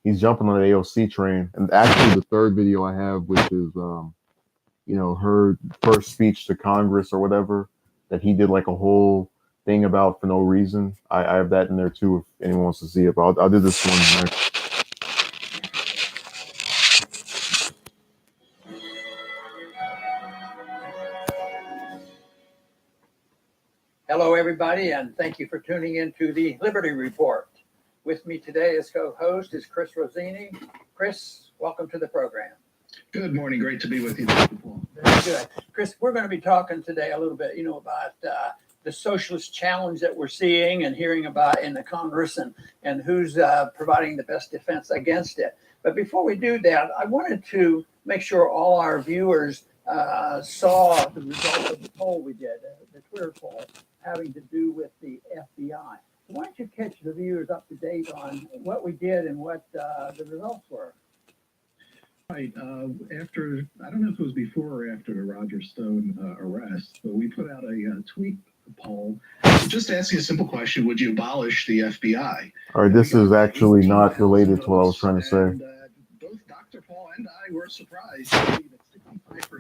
he's jumping on the AOC train. And actually the third video I have, which is, her first speech to Congress or whatever, that he did a whole thing about for no reason. I have that in there too, if anyone wants to see it, but I'll do this one next. Hello, everybody, and thank you for tuning in to the Liberty Report. With me today as co-host is Chris Rossini. Chris, welcome to the program. Good morning. Great to be with you. Very good. Chris, we're going to be talking today a little bit, about the socialist challenge that we're seeing and hearing about in the Congress, and who's providing the best defense against it. But before we do that, I wanted to make sure all our viewers saw the results of the poll we did, the Twitter poll, having to do with the FBI. Why don't you catch the viewers up to date on what we did and what the results were? Right. After, I don't know if it was before or after the Roger Stone arrest, but we put out a tweet poll just asking a simple question: would you abolish the FBI? All right, this is actually not related to what I was trying to say. And, both Dr. Paul and I were surprised.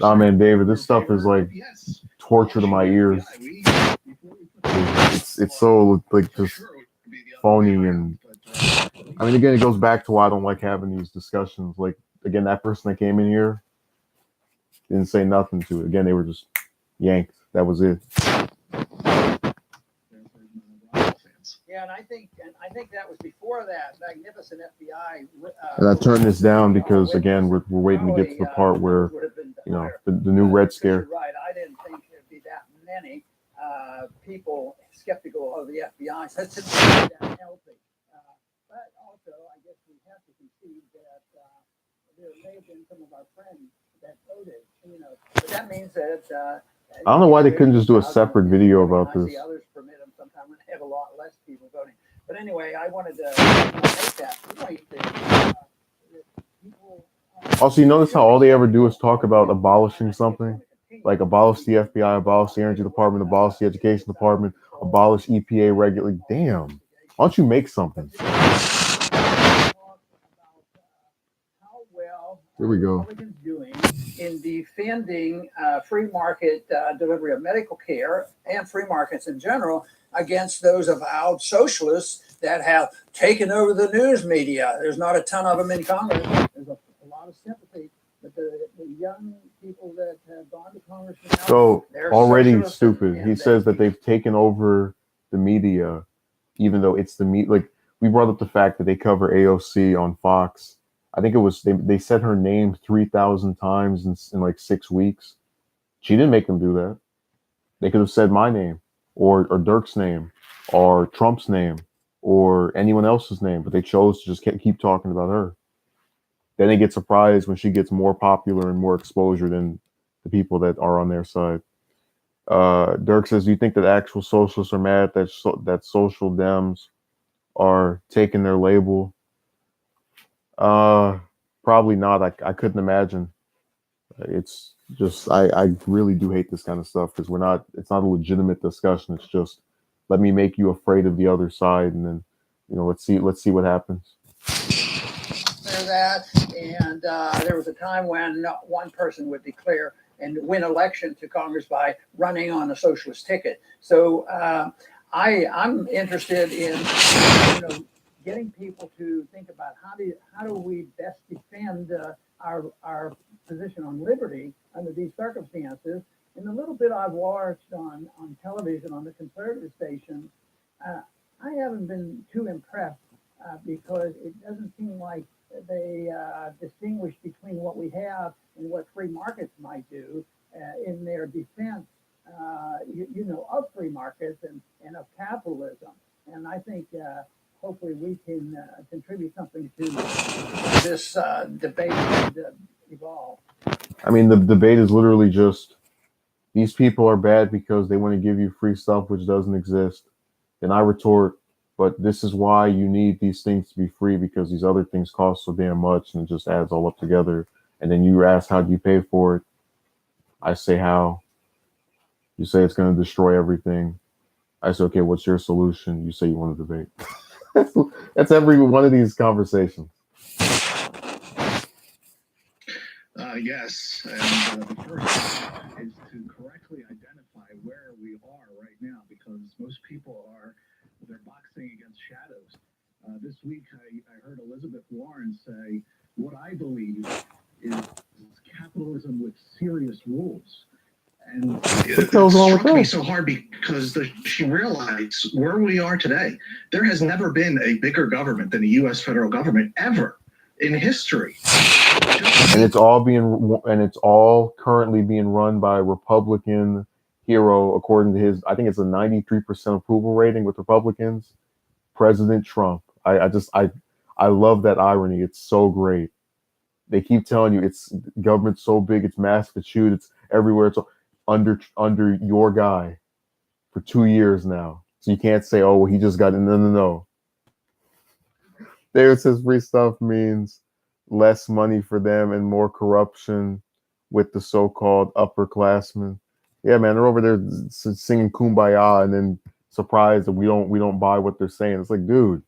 Oh man, David, this stuff is torture to my ears. It's so just phony, and I mean, again, it goes back to why I don't like having these discussions. Again, that person that came in here didn't say nothing to it. Again, they were just yanked. That was it. Yeah, and I think that was before that magnificent FBI. And I turned this down because again, we're waiting to get to the part where the new Red Scare. Right, I didn't think there'd be that many people skeptical of the FBI. So that's that healthy. But also, I guess we have to concede that there may have been some of our friends that voted, but that means that. I don't know why they there's couldn't just do a 2,000 separate in video voting, about and I this. see others permit them sometime when they have a lot less people voting. But anyway, I wanted to make that point that people. Also, you notice how all they ever do is talk about abolishing something, like abolish the FBI, abolish the Energy Department, abolish the Education Department, abolish EPA regularly. Damn, why don't you make something? How well Here we go. Republicans doing in defending free market delivery of medical care and free markets in general against those avowed socialists that have taken over the news media. There's not a ton of them in Congress. There's a lot of sympathy, but the young people that have gone to Congress now, So already socialists stupid. and He says that they've taken over the media, even though it's the media. Like we brought up the fact that they cover AOC on Fox. I think it was they said her name 3,000 times in like 6 weeks. She didn't make them do that. They could have said my name or Dirk's name or Trump's name or anyone else's name, but they chose to just keep talking about her. Then they get surprised when she gets more popular and more exposure than the people that are on their side. Dirk says, "Do you think that actual socialists are mad that social Dems are taking their label?" Probably not. I couldn't imagine. It's just I really do hate this kind of stuff because it's not a legitimate discussion. It's just let me make you afraid of the other side, and then let's see what happens. That and there was a time when one person would declare and win election to Congress by running on a socialist ticket. So I'm interested in getting people to think about how do we best defend our position on liberty under these circumstances. And the little bit I've watched on television on the conservative stations, I haven't been too impressed because it doesn't seem like they distinguish between what we have and what free markets might do in their defense, of free markets and of capitalism. And I think hopefully we can contribute something to this debate and evolve. I mean, the debate is literally just these people are bad because they want to give you free stuff which doesn't exist. And I retort, but this is why you need these things to be free because these other things cost so damn much and it just adds all up together. And then you ask, how do you pay for it? I say, how? You say it's going to destroy everything. I say, okay, what's your solution? You say you want to debate. That's every one of these conversations. Yes, and the first is to correctly identify where we are right now because most people they're boxing against shadows. This week, I heard Elizabeth Warren say, what I believe is capitalism with serious rules. And it struck me so hard because she realized where we are today. There has never been a bigger government than the U.S. federal government ever in history. And it's all currently being run by a Republican hero, according to his. I think it's a 93% approval rating with Republicans. President Trump. I love that irony. It's so great. They keep telling you it's government's so big, it's massive, it's huge, it's everywhere. It's under your guy for 2 years now. So you can't say, oh, well, he just got it. No. David says free stuff means less money for them and more corruption with the so-called upperclassmen. Yeah, man, they're over there singing Kumbaya and then surprised that we don't buy what they're saying. It's like, dude,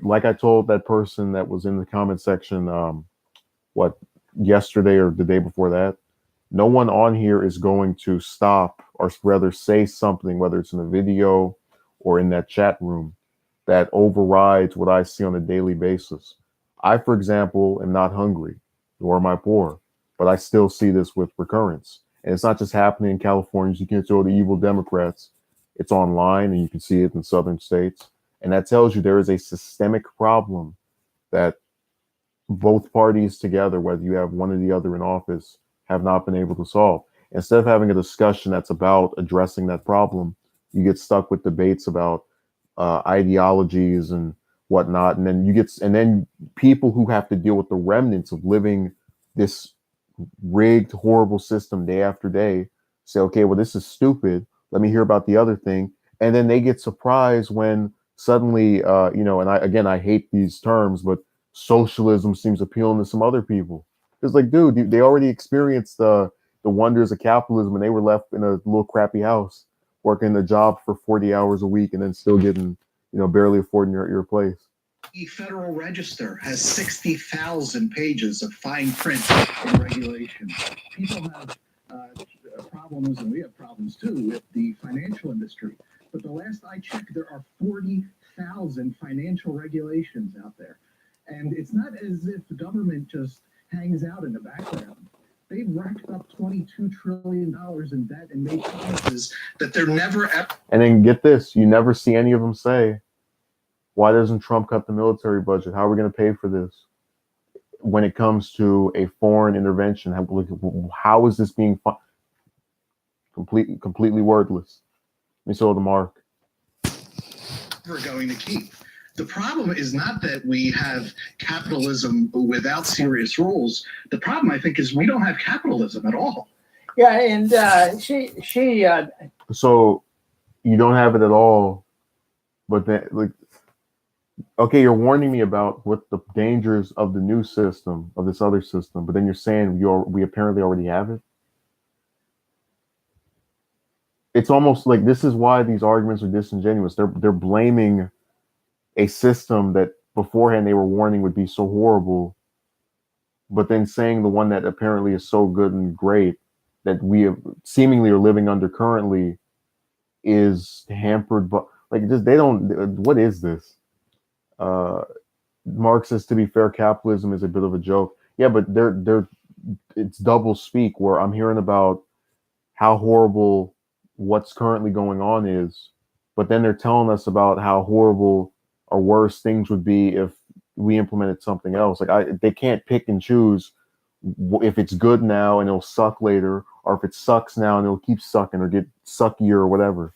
like I told that person that was in the comment section, yesterday or the day before that, no one on here is going to stop or rather say something, whether it's in a video or in that chat room, that overrides what I see on a daily basis. I, for example, am not hungry, nor am I poor, but I still see this with recurrence. And it's not just happening in California. You can't throw the evil Democrats. It's online, and you can see it in southern states. And that tells you there is a systemic problem that both parties together, whether you have one or the other in office, have not been able to solve. Instead of having a discussion that's about addressing that problem, you get stuck with debates about ideologies and whatnot, and then people who have to deal with the remnants of living this rigged, horrible system day after day say, okay, well, this is stupid. Let me hear about the other thing, and then they get surprised when suddenly, and I hate these terms, but socialism seems appealing to some other people. It's like, dude, they already experienced the wonders of capitalism, and they were left in a little crappy house working a job for 40 hours a week and then still getting, barely affording your place. The Federal Register has 60,000 pages of fine print and regulations. People have problems, and we have problems too, with the financial industry. But the last I checked, there are 40,000 financial regulations out there. And it's not as if the government just hangs out in the background. They've racked up $22 trillion in debt and made promises that they're never ever. And then get this, you never see any of them say, why doesn't Trump cut the military budget? How are we going to pay for this? When it comes to a foreign intervention, how is this being completely wordless? Let me show the mark. We're going to keep. The problem is not that we have capitalism without serious rules. The problem, I think, is we don't have capitalism at all. Yeah, and she. So you don't have it at all, but then okay, you're warning me about what the dangers of the new system, of this other system, but then you're saying we apparently already have it. It's almost like this is why these arguments are disingenuous. They're blaming a system that beforehand they were warning would be so horrible, but then saying the one that apparently is so good and great that we have seemingly are living under currently is hampered. But they don't. What is this? Marx says, to be fair, capitalism is a bit of a joke. Yeah, but it's double speak where I'm hearing about how horrible what's currently going on is, but then they're telling us about how horrible or worse things would be if we implemented something else. They can't pick and choose if it's good now and it'll suck later, or if it sucks now and it'll keep sucking or get suckier or whatever.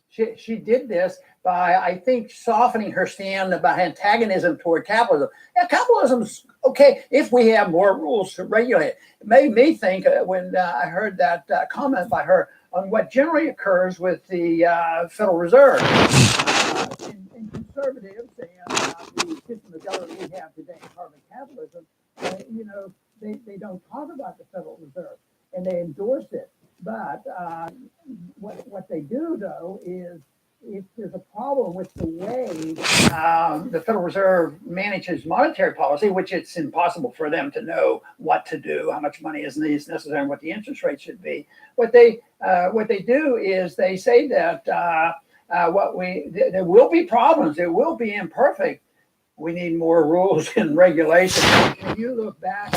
She did this by, I think, softening her stand about antagonism toward capitalism. Yeah, capitalism's okay if we have more rules to regulate it. It made me think when I heard that comment by her on what generally occurs with the Federal Reserve. In conservatives and the system of government we have today, carbon capitalism, they don't talk about the Federal Reserve and they endorse it. But what they do, though, is if there's a problem with the way the Federal Reserve manages monetary policy, which it's impossible for them to know what to do, how much money is necessary, and what the interest rate should be. What they do is they say that there will be problems, it will be imperfect. We need more rules and regulations. If you look back,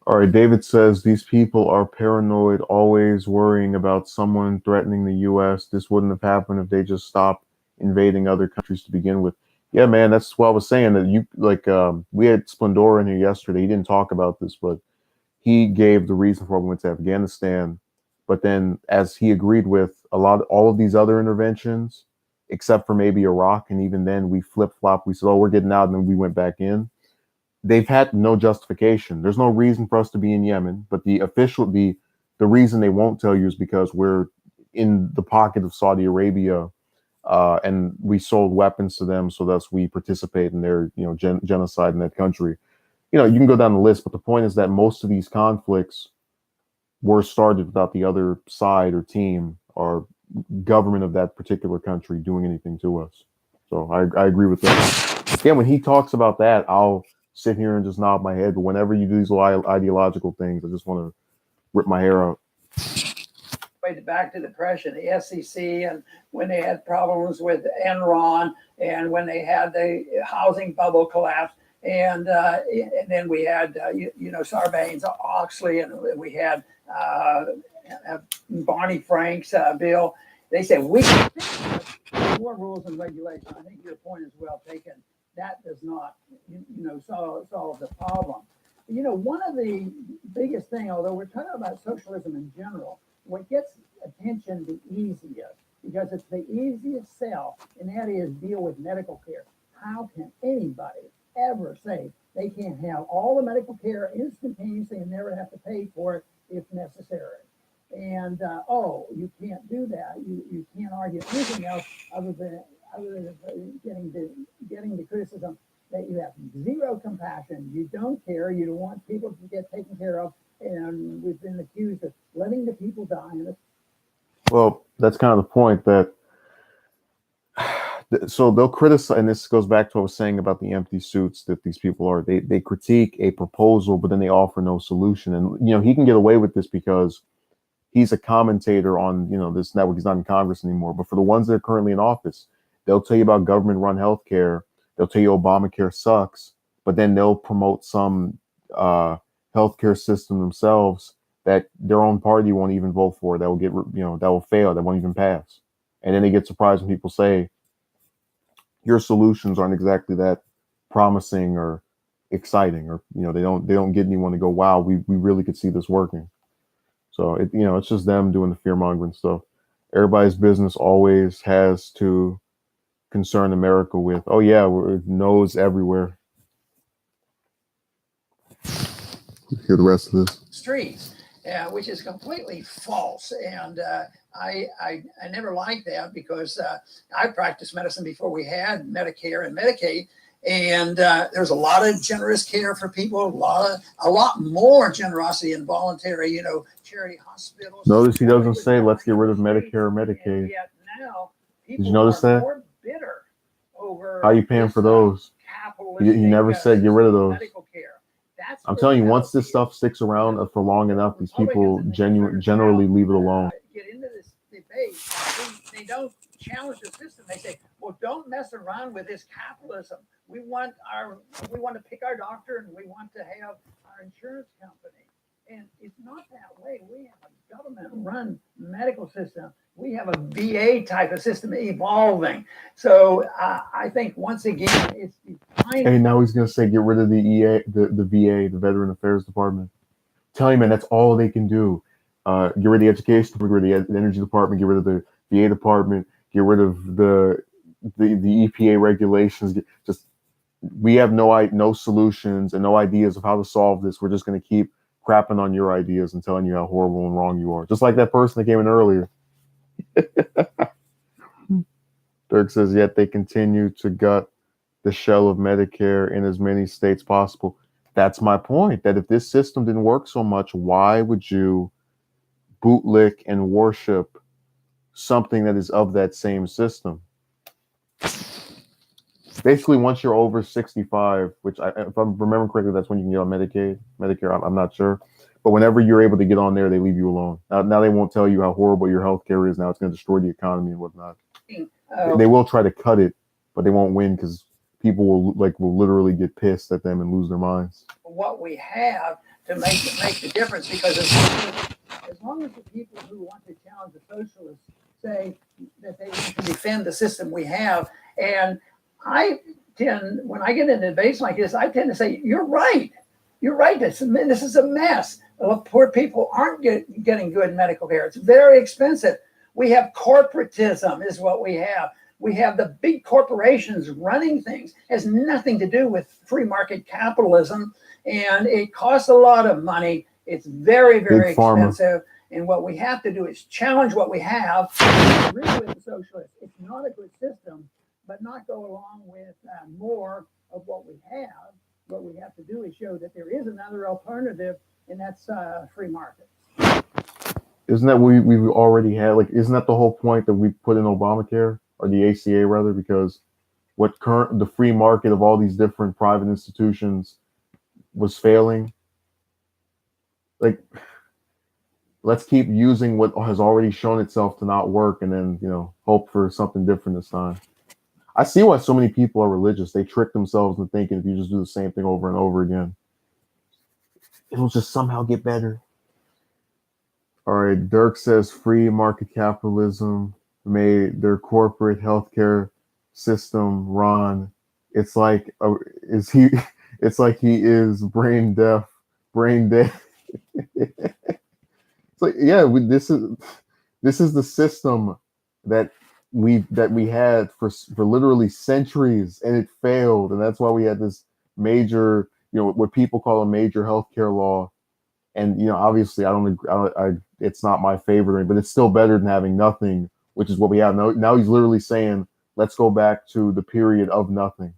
all right, David says these people are paranoid, always worrying about someone threatening the U.S. This wouldn't have happened if they just stopped invading other countries to begin with. Yeah, man, that's what I was saying. That we had Splendor in here yesterday. He didn't talk about this, but he gave the reason for why we went to Afghanistan. But then, as he agreed with all of these other interventions, except for maybe Iraq, and even then we flip-flop. We said, "Oh, we're getting out," and then we went back in. They've had no justification. There's no reason for us to be in Yemen, but the reason they won't tell you is because we're in the pocket of Saudi Arabia, and we sold weapons to them, so thus we participate in their genocide in that country. You can go down the list, but the point is that most of these conflicts were started without the other side or team or government of that particular country doing anything to us. So I agree with that. Again, when he talks about that, I'll sit here and just nod my head. But whenever you do these ideological things, I just want to rip my hair out. Back to the Depression, the SEC, and when they had problems with Enron, and when they had the housing bubble collapse, and then we had Sarbanes-Oxley, and we had Barney Frank's bill. They said we can more rules and regulations. I think your point is well taken. That does not, solve the problem. One of the biggest thing, although we're talking about socialism in general, what gets attention the easiest because it's the easiest sell, and that is deal with medical care. How can anybody ever say they can't have all the medical care instantaneously and never have to pay for it if necessary? And you can't do that. You can't argue anything else other than getting the criticism that you have zero compassion. You don't care. You don't want people to get taken care of, and we've been accused of letting the people die. Well, that's kind of the point that. So they'll criticize, and this goes back to what I was saying about the empty suits that these people are. They critique a proposal, but then they offer no solution. And he can get away with this because he's a commentator on this network. He's not in Congress anymore. But for the ones that are currently in office, they'll tell you about government-run healthcare. They'll tell you Obamacare sucks, but then they'll promote some healthcare system themselves that their own party won't even vote for. That will get that will fail. That won't even pass. And then they get surprised when people say your solutions aren't exactly that promising or exciting, or they don't get anyone to go, wow, we really could see this working. So it's just them doing the fear mongering stuff. Everybody's business always has to concern America with, oh yeah, we're nose everywhere. Hear the rest of this. Streets, which is completely false. And I never liked that because I practiced medicine before we had Medicare and Medicaid. And there's a lot of generous care for people, a lot more generosity in voluntary, charity hospitals. Notice he doesn't say let's get rid of Medicare or Medicaid. And yet now people Did you notice that? more bitter over how are you paying for those? He never said get rid of those. I'm telling you, once this stuff sticks around for long enough, these people generally leave it alone. Get into this debate. They don't challenge the system. They say, well, don't mess around with this capitalism. We want to pick our doctor, and we want to have our insurance company. And it's not that way. We have a government-run medical system. We have a VA type of system evolving. So I think once again, it's defining. Hey, now he's going to say get rid of the the VA, the Veteran Affairs Department. Tell you, man, that's all they can do. Get rid of the education department, get rid of the energy department, get rid of the VA department, get rid of the EPA regulations. We have no solutions and no ideas of how to solve this. We're just going to keep crapping on your ideas and telling you how horrible and wrong you are. Just like that person that came in earlier. Dirk says, yet they continue to gut the shell of Medicare in as many states possible. That's my point, that if this system didn't work so much, why would you bootlick and worship something that is of that same system? Basically, once you're over 65, which if I remember correctly, that's when you can get on Medicare, I'm not sure. But whenever you're able to get on there, they leave you alone. Now they won't tell you how horrible your health care is. Now it's going to destroy the economy and whatnot. They will try to cut it, but they won't win because people will literally get pissed at them and lose their minds. What we have to make the difference, because as long as the people who want to challenge the socialists say that they want to defend the system we have, and when I get into debates like this, I tend to say, you're right. You're right. This is a mess. Poor people aren't getting good medical care. It's very expensive. We have corporatism is what we have. We have the big corporations running things. It has nothing to do with free market capitalism. And it costs a lot of money. It's very, very expensive. And what we have to do is challenge what we have. I agree with the socialists. It's not a good system, but not go along with more of what we have. What we have to do is show that there is another alternative, and that's free market. Isn't that what we've already had? Isn't that the whole point that we put in Obamacare, or the ACA rather? Because the free market of all these different private institutions was failing. Let's keep using what has already shown itself to not work, and then hope for something different this time. I see why so many people are religious. They trick themselves into thinking if you just do the same thing over and over again, it'll just somehow get better. All right, Dirk says free market capitalism made their corporate healthcare system run. It's like he is brain deaf. It's like, yeah, this is the system that we had for literally centuries, and it failed, and that's why we had this major, what people call a major healthcare law. And obviously, I don't agree. It's not my favorite, but it's still better than having nothing, which is what we have now. Now he's literally saying, let's go back to the period of nothing,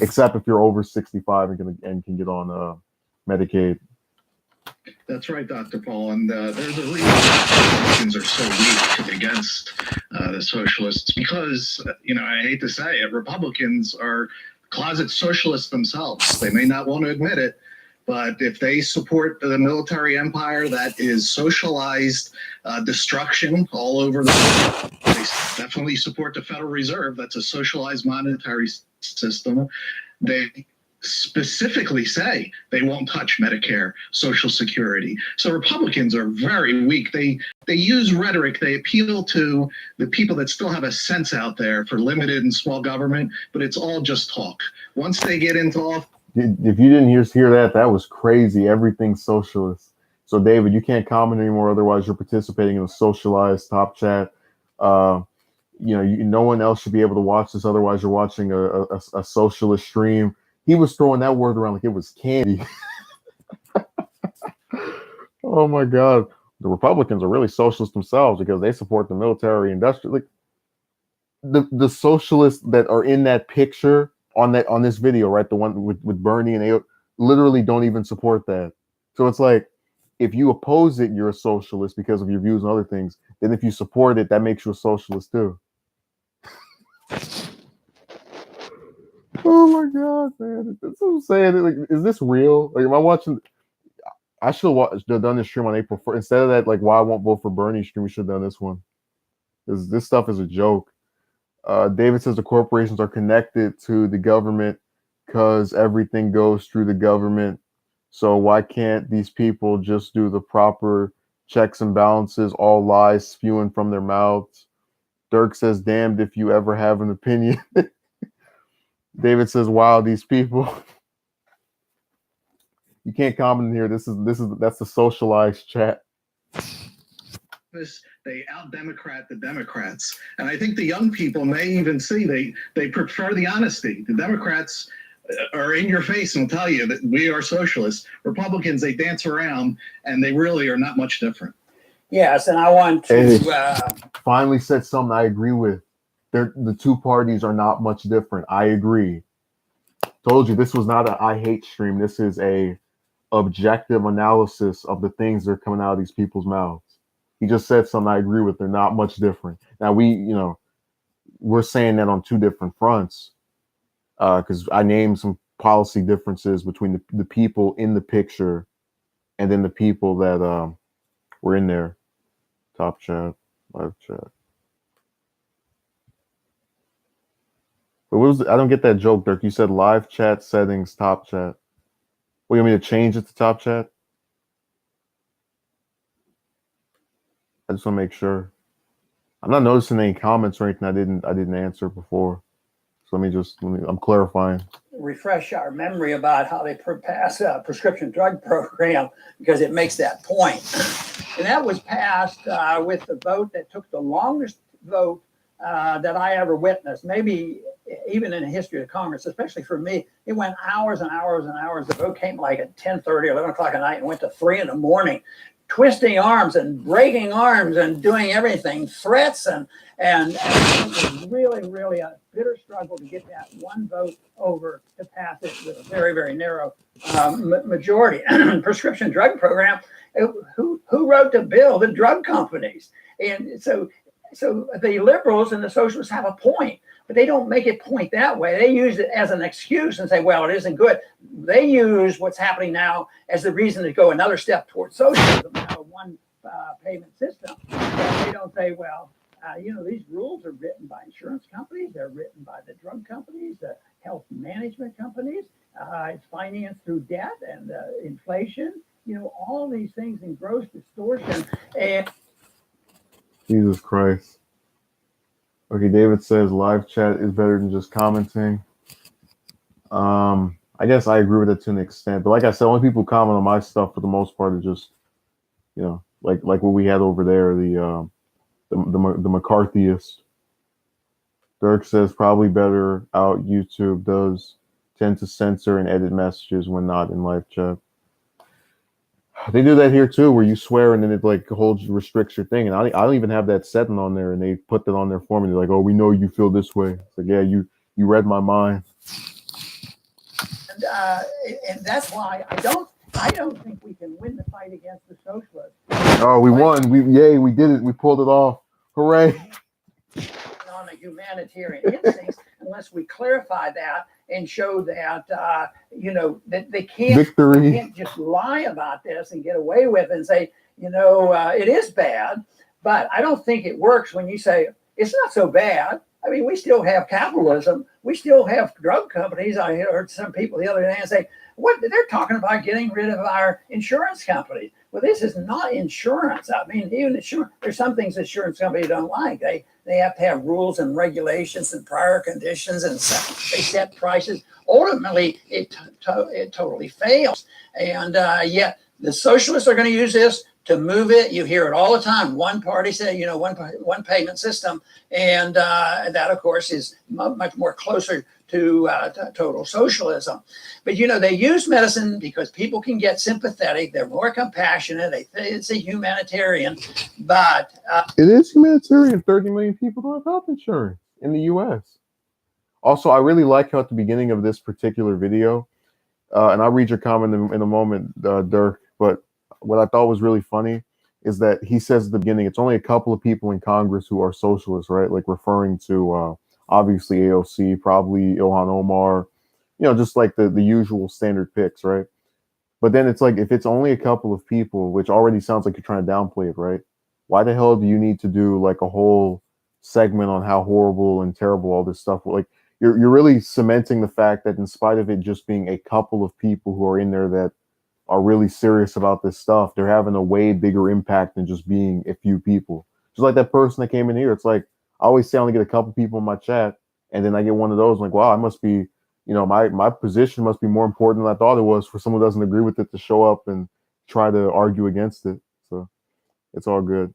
except if you're over 65 and can get on Medicaid. That's right, Dr. Paul. And there's a reason Republicans are so weak against the socialists because, I hate to say it, Republicans are closet socialists themselves. They may not want to admit it, but if they support the military empire that is socialized destruction all over the world, they definitely support the Federal Reserve. That's a socialized monetary system. They specifically say they won't touch Medicare, Social Security. So Republicans are very weak. They use rhetoric. They appeal to the people that still have a sense out there for limited and small government, but it's all just talk. Once they get into office. If you didn't hear that was crazy. Everything's socialist. So David, you can't comment anymore. Otherwise, you're participating in a socialized top chat. No one else should be able to watch this. Otherwise, you're watching a socialist stream. He was throwing that word around like it was candy. Oh my God. The Republicans are really socialist themselves because they support the military industrial. Like the socialists that are in that picture on this video, right? The one with Bernie, and they literally don't even support that. So it's like, if you oppose it, you're a socialist because of your views and other things. Then if you support it, that makes you a socialist too. Oh my God, man! That's what I'm saying. Like, is this real? Like, am I watching? I should have done this stream on April 1st instead of that. Like, why I won't vote for Bernie stream. We should have done this one. This stuff is a joke. David says the corporations are connected to the government because everything goes through the government. So why can't these people just do the proper checks and balances? All lies spewing from their mouths. Dirk says, "Damned if you ever have an opinion." David says, "Wow, these people." You can't comment in here. That's the socialized chat. They out-Democrat the Democrats. And I think the young people may even see they prefer the honesty. The Democrats are in your face and will tell you that we are socialists. Republicans, they dance around, and they really are not much different. Yes, and I want to... finally said something I agree with. The two parties are not much different. I agree. Told you, this was not a I hate stream. This is a objective analysis of the things that are coming out of these people's mouths. He just said something I agree with. They're not much different. Now we're saying that on two different fronts because I named some policy differences between the people in the picture and then the people that were in there. Top chat, live chat. But I don't get that joke, Dirk. You said live chat settings, top chat. What, you want me to change it to top chat? I just want to make sure. I'm not noticing any comments or anything I didn't answer before. So I'm clarifying. Refresh our memory about how they pass a prescription drug program because it makes that point. And that was passed with the vote that took the longest vote that I ever witnessed, maybe even in the history of Congress, especially for me. It went hours and hours and hours. The vote came like at 10:30, 11 o'clock at night and went to 3 in the morning, twisting arms and breaking arms and doing everything, threats. And it was really, really a bitter struggle to get that one vote over to pass it with a very, very narrow majority. Prescription drug program, who wrote the bill? The drug companies. And so the liberals and the socialists have a point, but they don't make it point that way. They use it as an excuse and say, well, it isn't good. They use what's happening now as the reason to go another step towards socialism, a one payment system. But they don't say, well, these rules are written by insurance companies. They're written by the drug companies, the health management companies. It's financed through debt and inflation. All these things in gross distortion. And Jesus Christ. Okay, David says live chat is better than just commenting. I guess I agree with it to an extent, but like I said, only people who comment on my stuff for the most part are just, like what we had over there, the the McCarthyist. Dirk says probably better out. YouTube does tend to censor and edit messages when not in live chat. They do that here too, where you swear and then it like holds restricts your thing. And I don't even have that setting on there, and they put that on there for me. They're like, "Oh, we know you feel this way." It's like, yeah, you read my mind. And that's why I don't think we can win the fight against the socialists. Oh, we won. We did it. We pulled it off. Hooray. On the humanitarian instincts, unless we clarify that and show that that they can't just lie about this and get away with it and say it is bad. But I don't think it works when you say it's not so bad. I mean, we still have capitalism. We still have drug companies. I heard some people the other day say, "What they're talking about getting rid of our insurance companies." Well, this is not insurance. I mean, even insurance. There's some things insurance companies don't like. They have to have rules and regulations and prior conditions, and they set prices. Ultimately, it totally fails. And yet, the socialists are going to use this to move it. You hear it all the time. One party say, one payment system, and that, of course, is much more closer to total socialism. But they use medicine because people can get sympathetic. They're more compassionate. They think it's a humanitarian, but it is humanitarian. 30 million people don't have health insurance in the U.S. Also, I really like how at the beginning of this particular video, and I'll read your comment in a moment, Dirk, but what I thought was really funny is that he says at the beginning, it's only a couple of people in Congress who are socialists, right? Like referring to obviously AOC, probably Ilhan Omar, just like the usual standard picks, right? But then it's like, if it's only a couple of people, which already sounds like you're trying to downplay it, right? Why the hell do you need to do like a whole segment on how horrible and terrible all this stuff? Like you're really cementing the fact that in spite of it just being a couple of people who are in there that are really serious about this stuff, they're having a way bigger impact than just being a few people. Just like that person that came in here. It's like, I always say I only get a couple people in my chat, and then I get one of those, like, wow, I must be, my position must be more important than I thought it was for someone who doesn't agree with it to show up and try to argue against it. So it's all good.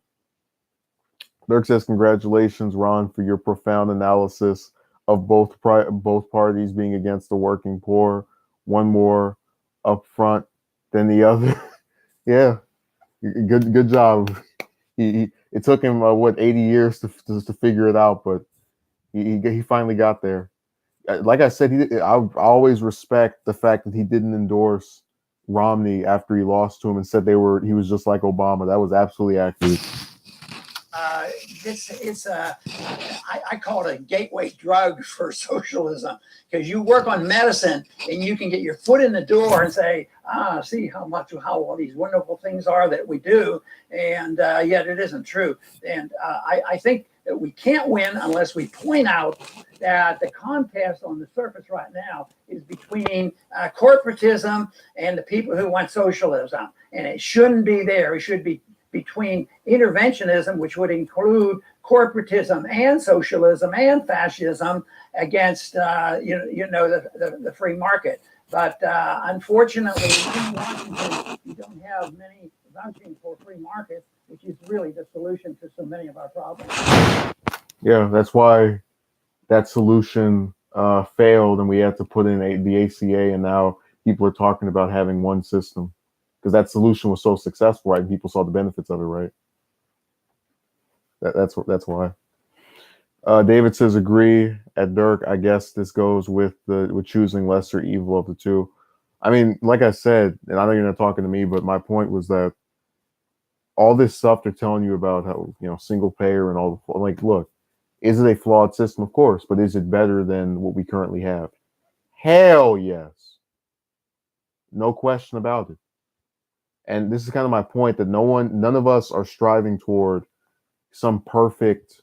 Dirk says, congratulations, Ron, for your profound analysis of both parties being against the working poor. One more up front than the other. Yeah, good job. It took him 80 years to figure it out, but he finally got there. Like I said, I always respect the fact that he didn't endorse Romney after he lost to him and said he was just like Obama. That was absolutely accurate. I call it a gateway drug for socialism, because you work on medicine and you can get your foot in the door and say, see how all these wonderful things are that we do, and yet it isn't true. And I think that we can't win unless we point out that the contest on the surface right now is between corporatism and the people who want socialism, and it shouldn't be there. It should be between interventionism, which would include corporatism and socialism and fascism, against the free market. But unfortunately, in Washington, you don't have many vouching for free market, which is really the solution to so many of our problems. Yeah, that's why that solution failed, and we had to put in the ACA, and now people are talking about having one system. Because that solution was so successful, right? And people saw the benefits of it, right? That's why. David says, agree. At Dirk, I guess this goes with choosing lesser evil of the two. I mean, like I said, and I know you're not talking to me, but my point was that all this stuff they're telling you about how single payer and all like, look, is it a flawed system? Of course, but is it better than what we currently have? Hell yes. No question about it. And this is kind of my point, that none of us are striving toward some perfect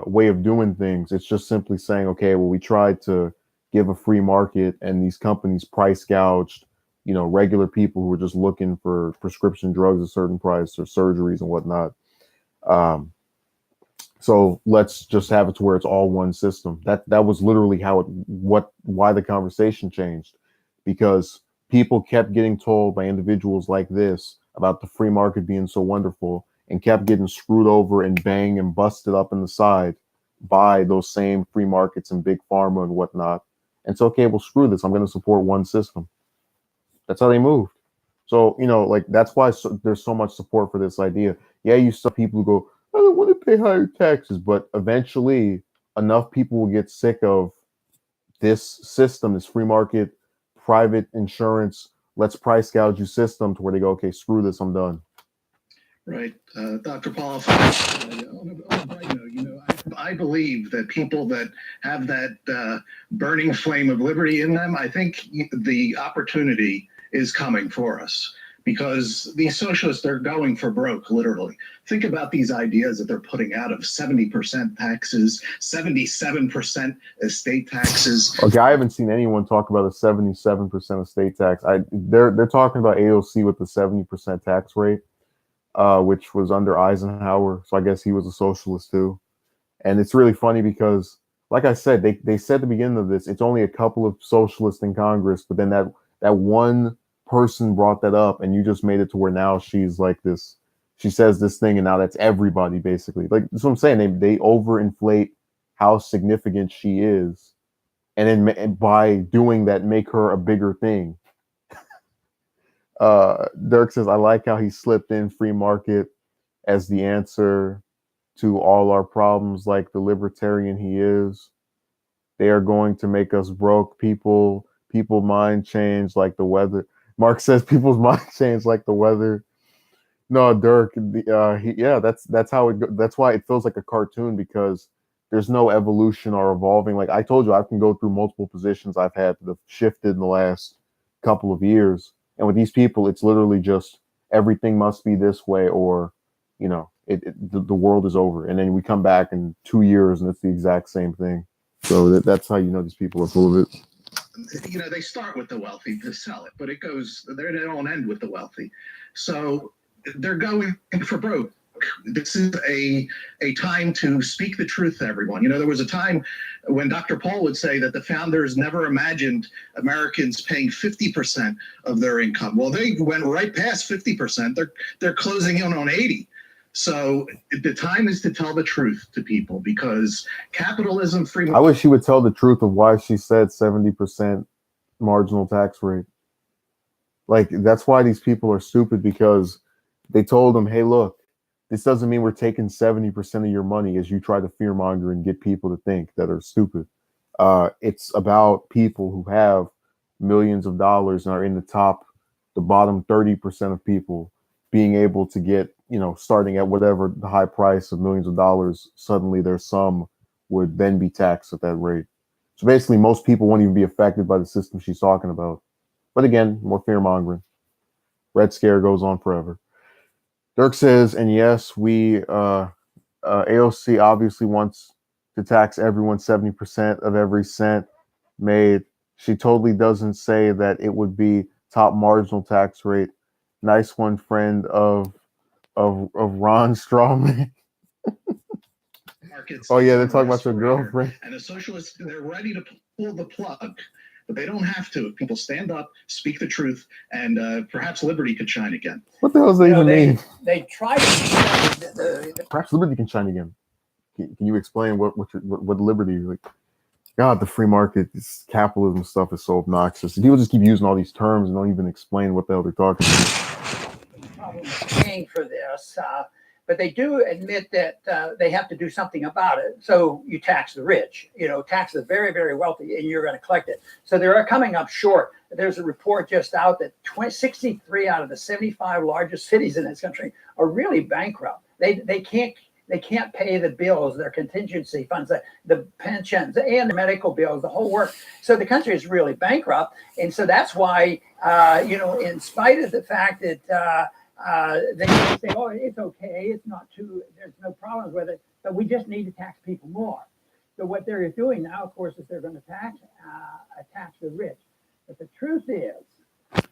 way of doing things. It's just simply saying, okay, well, we tried to give a free market, and these companies price gouged, regular people who were just looking for prescription drugs at a certain price or surgeries and whatnot. So let's just have it to where it's all one system. That was literally why the conversation changed, because people kept getting told by individuals like this about the free market being so wonderful, and kept getting screwed over and banged and busted up in the side by those same free markets and big pharma and whatnot. And so, okay, well, screw this. I'm going to support one system. That's how they moved. So, like that's why there's so much support for this idea. Yeah, you saw people who go, I don't want to pay higher taxes, but eventually enough people will get sick of this system, this free market, private insurance, let's price gouge you system to where they go, okay, screw this, I'm done. Right. Dr. Paul, on a bright note, I believe that people that have that burning flame of liberty in them, I think the opportunity is coming for us because these socialists, they're going for broke, literally. Think about these ideas that they're putting out of 70% taxes, 77% estate taxes. Okay, I haven't seen anyone talk about a 77% estate tax. They're talking about AOC with the 70% tax rate. Which was under Eisenhower. So I guess he was a socialist too. And it's really funny because, like I said, they said at the beginning of this, it's only a couple of socialists in Congress, but then that one person brought that up, and you just made it to where now she's like this. She says this thing, and now that's everybody basically. Like that's what I'm saying. They overinflate how significant she is, and then by doing that, make her a bigger thing. Dirk says, I like how he slipped in free market as the answer to all our problems, like the libertarian he is. They are going to make us broke. People mind change like the weather. Mark says people's mind change like the weather. No, Dirk, that's how it that's why it feels like a cartoon, because there's no evolution or evolving. Like I told you, I can go through multiple positions I've had that have shifted in the last couple of years. And with these people, it's literally just everything must be this way, or, the world is over. And then we come back in 2 years and it's the exact same thing. So that's how these people are full of it. They start with the wealthy to sell it, but they don't end with the wealthy. So they're going for broke. This is a time to speak the truth to everyone. There was a time when Dr. Paul would say that the founders never imagined Americans paying 50% of their income. Well, they went right past 50%. They're closing in on 80. So the time is to tell the truth to people, because capitalism, free. I wish she would tell the truth of why she said 70% marginal tax rate. Like, that's why these people are stupid, because they told them, hey, look, this doesn't mean we're taking 70% of your money as you try to fearmonger and get people to think that are stupid. It's about people who have millions of dollars and are in the bottom 30% of people being able to get, starting at whatever the high price of millions of dollars, suddenly their sum would then be taxed at that rate. So basically, most people won't even be affected by the system she's talking about. But again, more fear-mongering. Red Scare goes on forever. Dirk says, and yes, AOC obviously wants to tax everyone 70% of every cent made. She totally doesn't say that it would be top marginal tax rate. Nice one, friend of Ron Strawman. Oh yeah, they're talking about your girlfriend. And the socialists, they're ready to pull the plug, but they don't have to. People stand up, speak the truth, and perhaps liberty could shine again. What the hell does that even mean? They try to. Perhaps liberty can shine again. Can you explain what liberty like? God, the free market, this capitalism stuff is so obnoxious. People just keep using all these terms and don't even explain what the hell they're talking about. Paying for this, but they do admit that they have to do something about it. So you tax the rich, tax the very, very wealthy, and you're going to collect it. So they're coming up short. There's a report just out that 63 out of the 75 largest cities in this country are really bankrupt. They can't pay the bills, their contingency funds, the pensions, and the medical bills, the whole work. So the country is really bankrupt. And so that's why, in spite of the fact that they say, oh, it's okay, it's not there's no problems with it, but we just need to tax people more. So what they're doing now, of course, is they're going to tax the rich. But the truth is,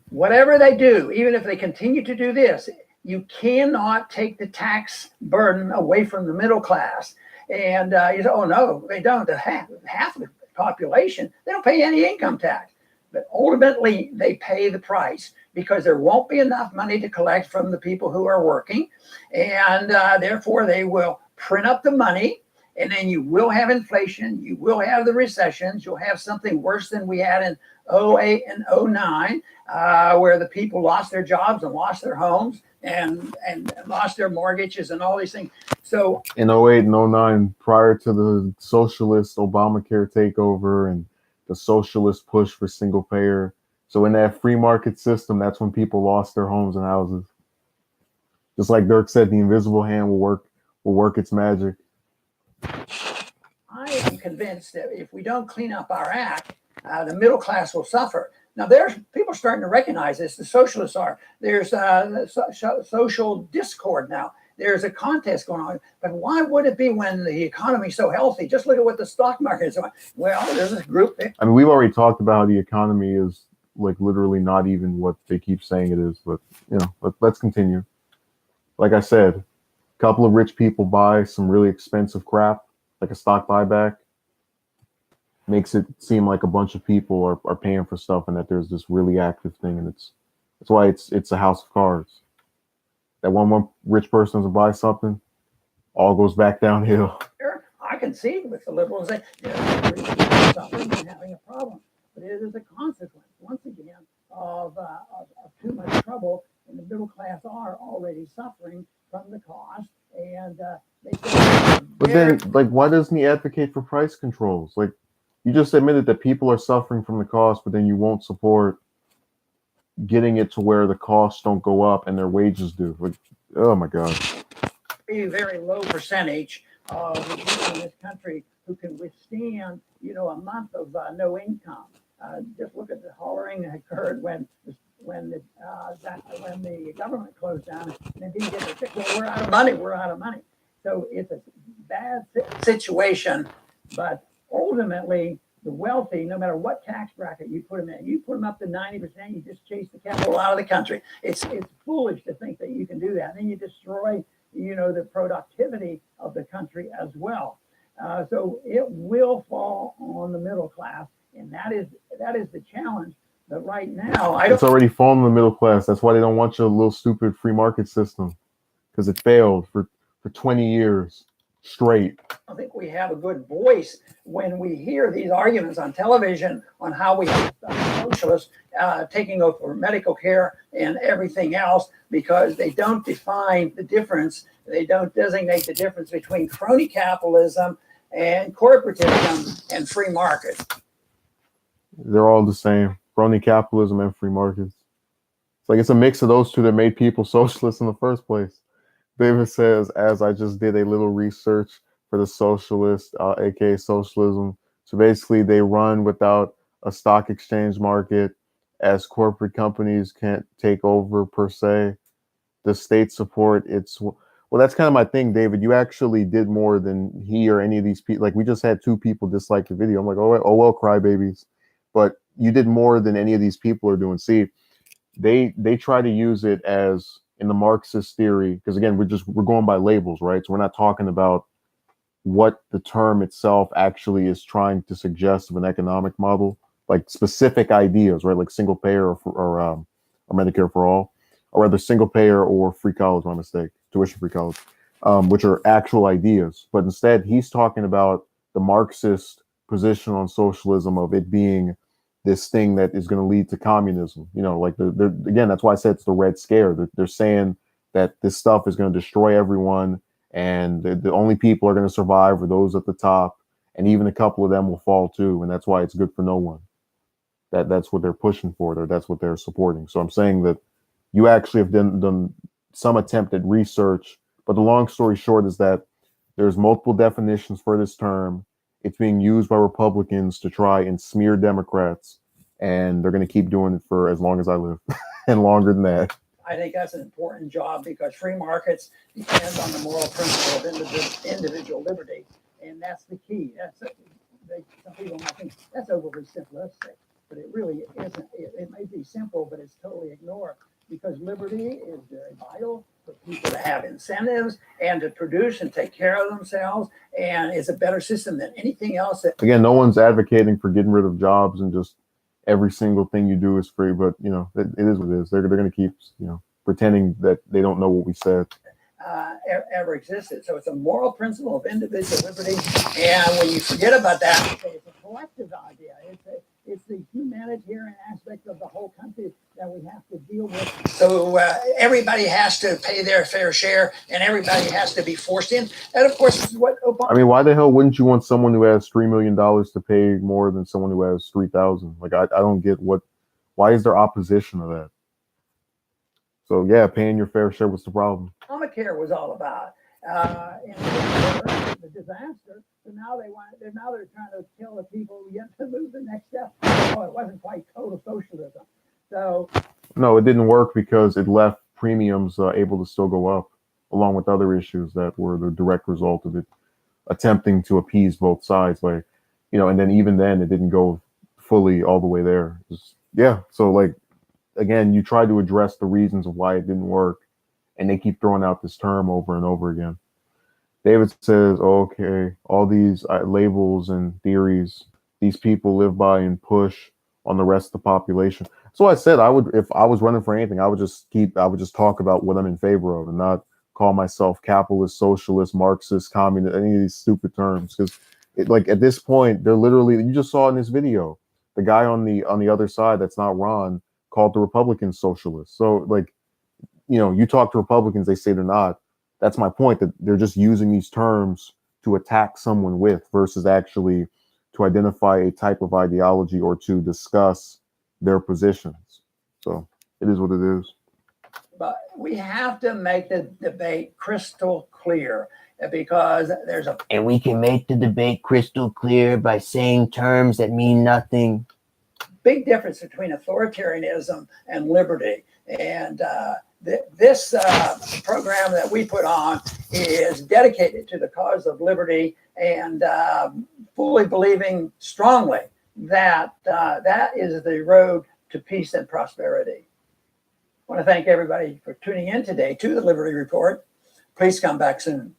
whatever they do, even if they continue to do this, you cannot take the tax burden away from the middle class. And you say, oh, no, they don't. Half of the population, they don't pay any income tax. But ultimately, they pay the price. because there won't be enough money to collect from the people who are working. And therefore, they will print up the money. And then you will have inflation. You will have the recessions. You'll have something worse than we had in '08 and '09, where the people lost their jobs and lost their homes and lost their mortgages and all these things. So in '08 and '09, prior to the socialist Obamacare takeover and the socialist push for single payer. So in that free market system, that's when people lost their homes and houses. Just like Dirk said, the invisible hand will work its magic. I am convinced that if we don't clean up our act, the middle class will suffer. Now, there's people starting to recognize this. The socialists are. There's social discord now. There's a contest going on. But why would it be when the economy's so healthy? Just look at what the stock market is doing. Well, there's this group. I mean, we've already talked about how the economy is like literally not even what they keep saying it is. But, you know, let's continue. Like I said, a couple of rich people buy some really expensive crap, like a stock buyback, makes it seem like a bunch of people are paying for stuff and that there's this really active thing, and that's why it's a house of cards. That one rich person doesn't buy something, all goes back downhill. I concede with the liberals that suffering and having a problem, but it is a consequence once again of too much trouble, and the middle class are already suffering from the cost, and but then, like, why doesn't he advocate for price controls? Like, you just admitted that people are suffering from the cost, but then you won't support getting it to where the costs don't go up and their wages do. Like, oh my God. A very low percentage of the people in this country who can withstand, a month of no income. Just look at the hollering that occurred when the government closed down and they didn't get their fix. Well, we're out of money. So it's a bad situation, but ultimately, the wealthy, no matter what tax bracket you put them in, you put them up to 90%, you just chase the capital out of the country. It's foolish to think that you can do that. And then you destroy, the productivity of the country as well. So it will fall on the middle class, and that is the challenge. But right now, it's already fallen on the middle class. That's why they don't want your little stupid free market system, because it failed for 20 years straight. I think we have a good voice when we hear these arguments on television on how we have socialists taking over medical care and everything else, because they don't define the difference. They don't designate the difference between crony capitalism and corporatism and free market. They're all the same. Crony capitalism and free markets. It's like it's a mix of those two that made people socialists in the first place. David says, as I just did a little research for the Socialist, aka socialism. So basically, they run without a stock exchange market, as corporate companies can't take over per se. The state support, well, that's kind of my thing, David. You actually did more than he or any of these people. Like, we just had 2 people dislike the video. I'm like, oh well, crybabies. But you did more than any of these people are doing. See, they try to use it as in the Marxist theory, because again, we're going by labels, right? So we're not talking about what the term itself actually is trying to suggest of an economic model, like specific ideas, right? Like single payer or Medicare for all, or rather single payer or free college, my mistake, tuition free college, which are actual ideas. But instead, he's talking about the Marxist position on socialism of it being this thing that is going to lead to communism. Like again, that's why I said it's the Red Scare. They're saying that this stuff is going to destroy everyone, and the only people are going to survive are those at the top, and even a couple of them will fall too, and that's why it's good for no one. That's what they're pushing for, or that's what they're supporting. So I'm saying that you actually have done some attempt at research, but the long story short is that there's multiple definitions for this term. It's being used by Republicans to try and smear Democrats, and they're going to keep doing it for as long as I live, and longer than that. I think that's an important job, because free markets depend on the moral principle of individual liberty, and that's the key. Some people might think that's overly simplistic, but it really isn't. It may be simple, but it's totally ignored, because liberty is very vital for people to have incentives and to produce and take care of themselves, and it's a better system than anything else. Again, no one's advocating for getting rid of jobs and just every single thing you do is free. But you know, it is what it is. They're going to keep, you know, pretending that they don't know what we said. Ever existed. So it's a moral principle of individual liberty. And when you forget about that, it's a collective idea. It's the humanitarian aspect of the whole country that we have to deal with. So everybody has to pay their fair share, and everybody has to be forced in. And of course, is what Obama. I mean, why the hell wouldn't you want someone who has $3 million to pay more than someone who has 3,000? Like, I don't get why is there opposition to that? So yeah, paying your fair share was the problem. Obamacare was all about. And the disaster. So now they're trying to tell the people you have to move the next step. Oh, it wasn't quite total socialism. So no, it didn't work because it left premiums able to still go up, along with other issues that were the direct result of it attempting to appease both sides. By, you know, and then even then it didn't go fully all the way there. Yeah, so like again, you try to address the reasons of why it didn't work, and they keep throwing out this term over and over again. David says, oh, okay, all these labels and theories these people live by and push on the rest of the population. So I said I would, if I was running for anything, I would just talk about what I'm in favor of and not call myself capitalist, socialist, Marxist, communist, any of these stupid terms. Because like at this point, they're literally, you just saw in this video, the guy on the other side that's not Ron called the Republicans socialists. So like, you know, you talk to Republicans, they say they're not. That's my point, that they're just using these terms to attack someone with versus actually to identify a type of ideology or to discuss their positions. So it is what it is. But we have to make the debate crystal clear, because there's a... And we can make the debate crystal clear by saying terms that mean nothing. Big difference between authoritarianism and liberty. And this program that we put on is dedicated to the cause of liberty, and fully believing strongly that that is the road to peace and prosperity. I want to thank everybody for tuning in today to the Liberty Report. Please come back soon.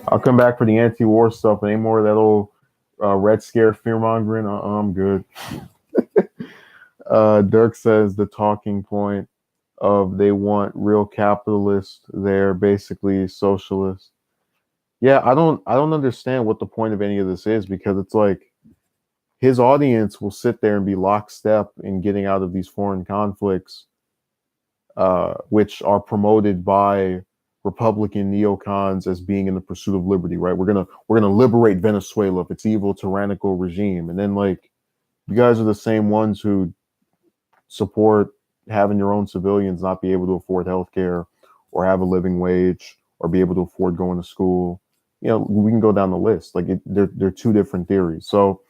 I'll come back for the anti-war stuff. Any more of that old Red Scare fear-mongering? I'm good. Dirk says the talking point of they want real capitalists, they're basically socialists. Yeah, I don't understand what the point of any of this is, because it's like his audience will sit there and be lockstep in getting out of these foreign conflicts, which are promoted by Republican neocons as being in the pursuit of liberty, right? We're gonna liberate Venezuela of its evil, tyrannical regime. And then like, you guys are the same ones who support having your own civilians not be able to afford healthcare or have a living wage or be able to afford going to school. You know, we can go down the list. Like they're two different theories. So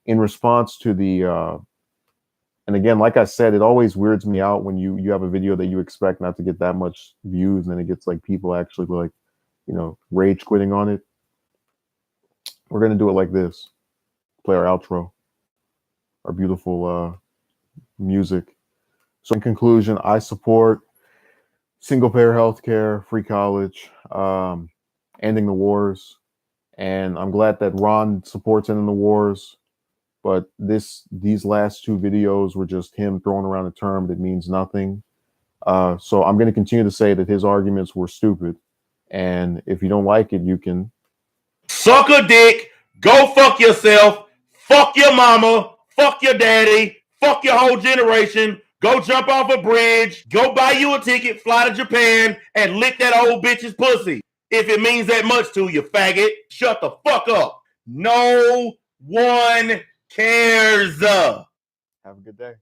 in response to the, and again, like I said, it always weirds me out when you have a video that you expect not to get that much views, and then it gets like people actually like, you know, rage quitting on it. We're going to do it like this. Play our outro, our beautiful music. So in conclusion, I support single-payer healthcare, free college, ending the wars, and I'm glad that Ron supports ending the wars. But these last two videos were just him throwing around a term that means nothing. So I'm going to continue to say that his arguments were stupid, and if you don't like it, you can suck a dick, go fuck yourself, fuck your mama, fuck your daddy, fuck your whole generation. Go jump off a bridge, go buy you a ticket, fly to Japan, and lick that old bitch's pussy. If it means that much to you, faggot, shut the fuck up. No one cares. have a good day.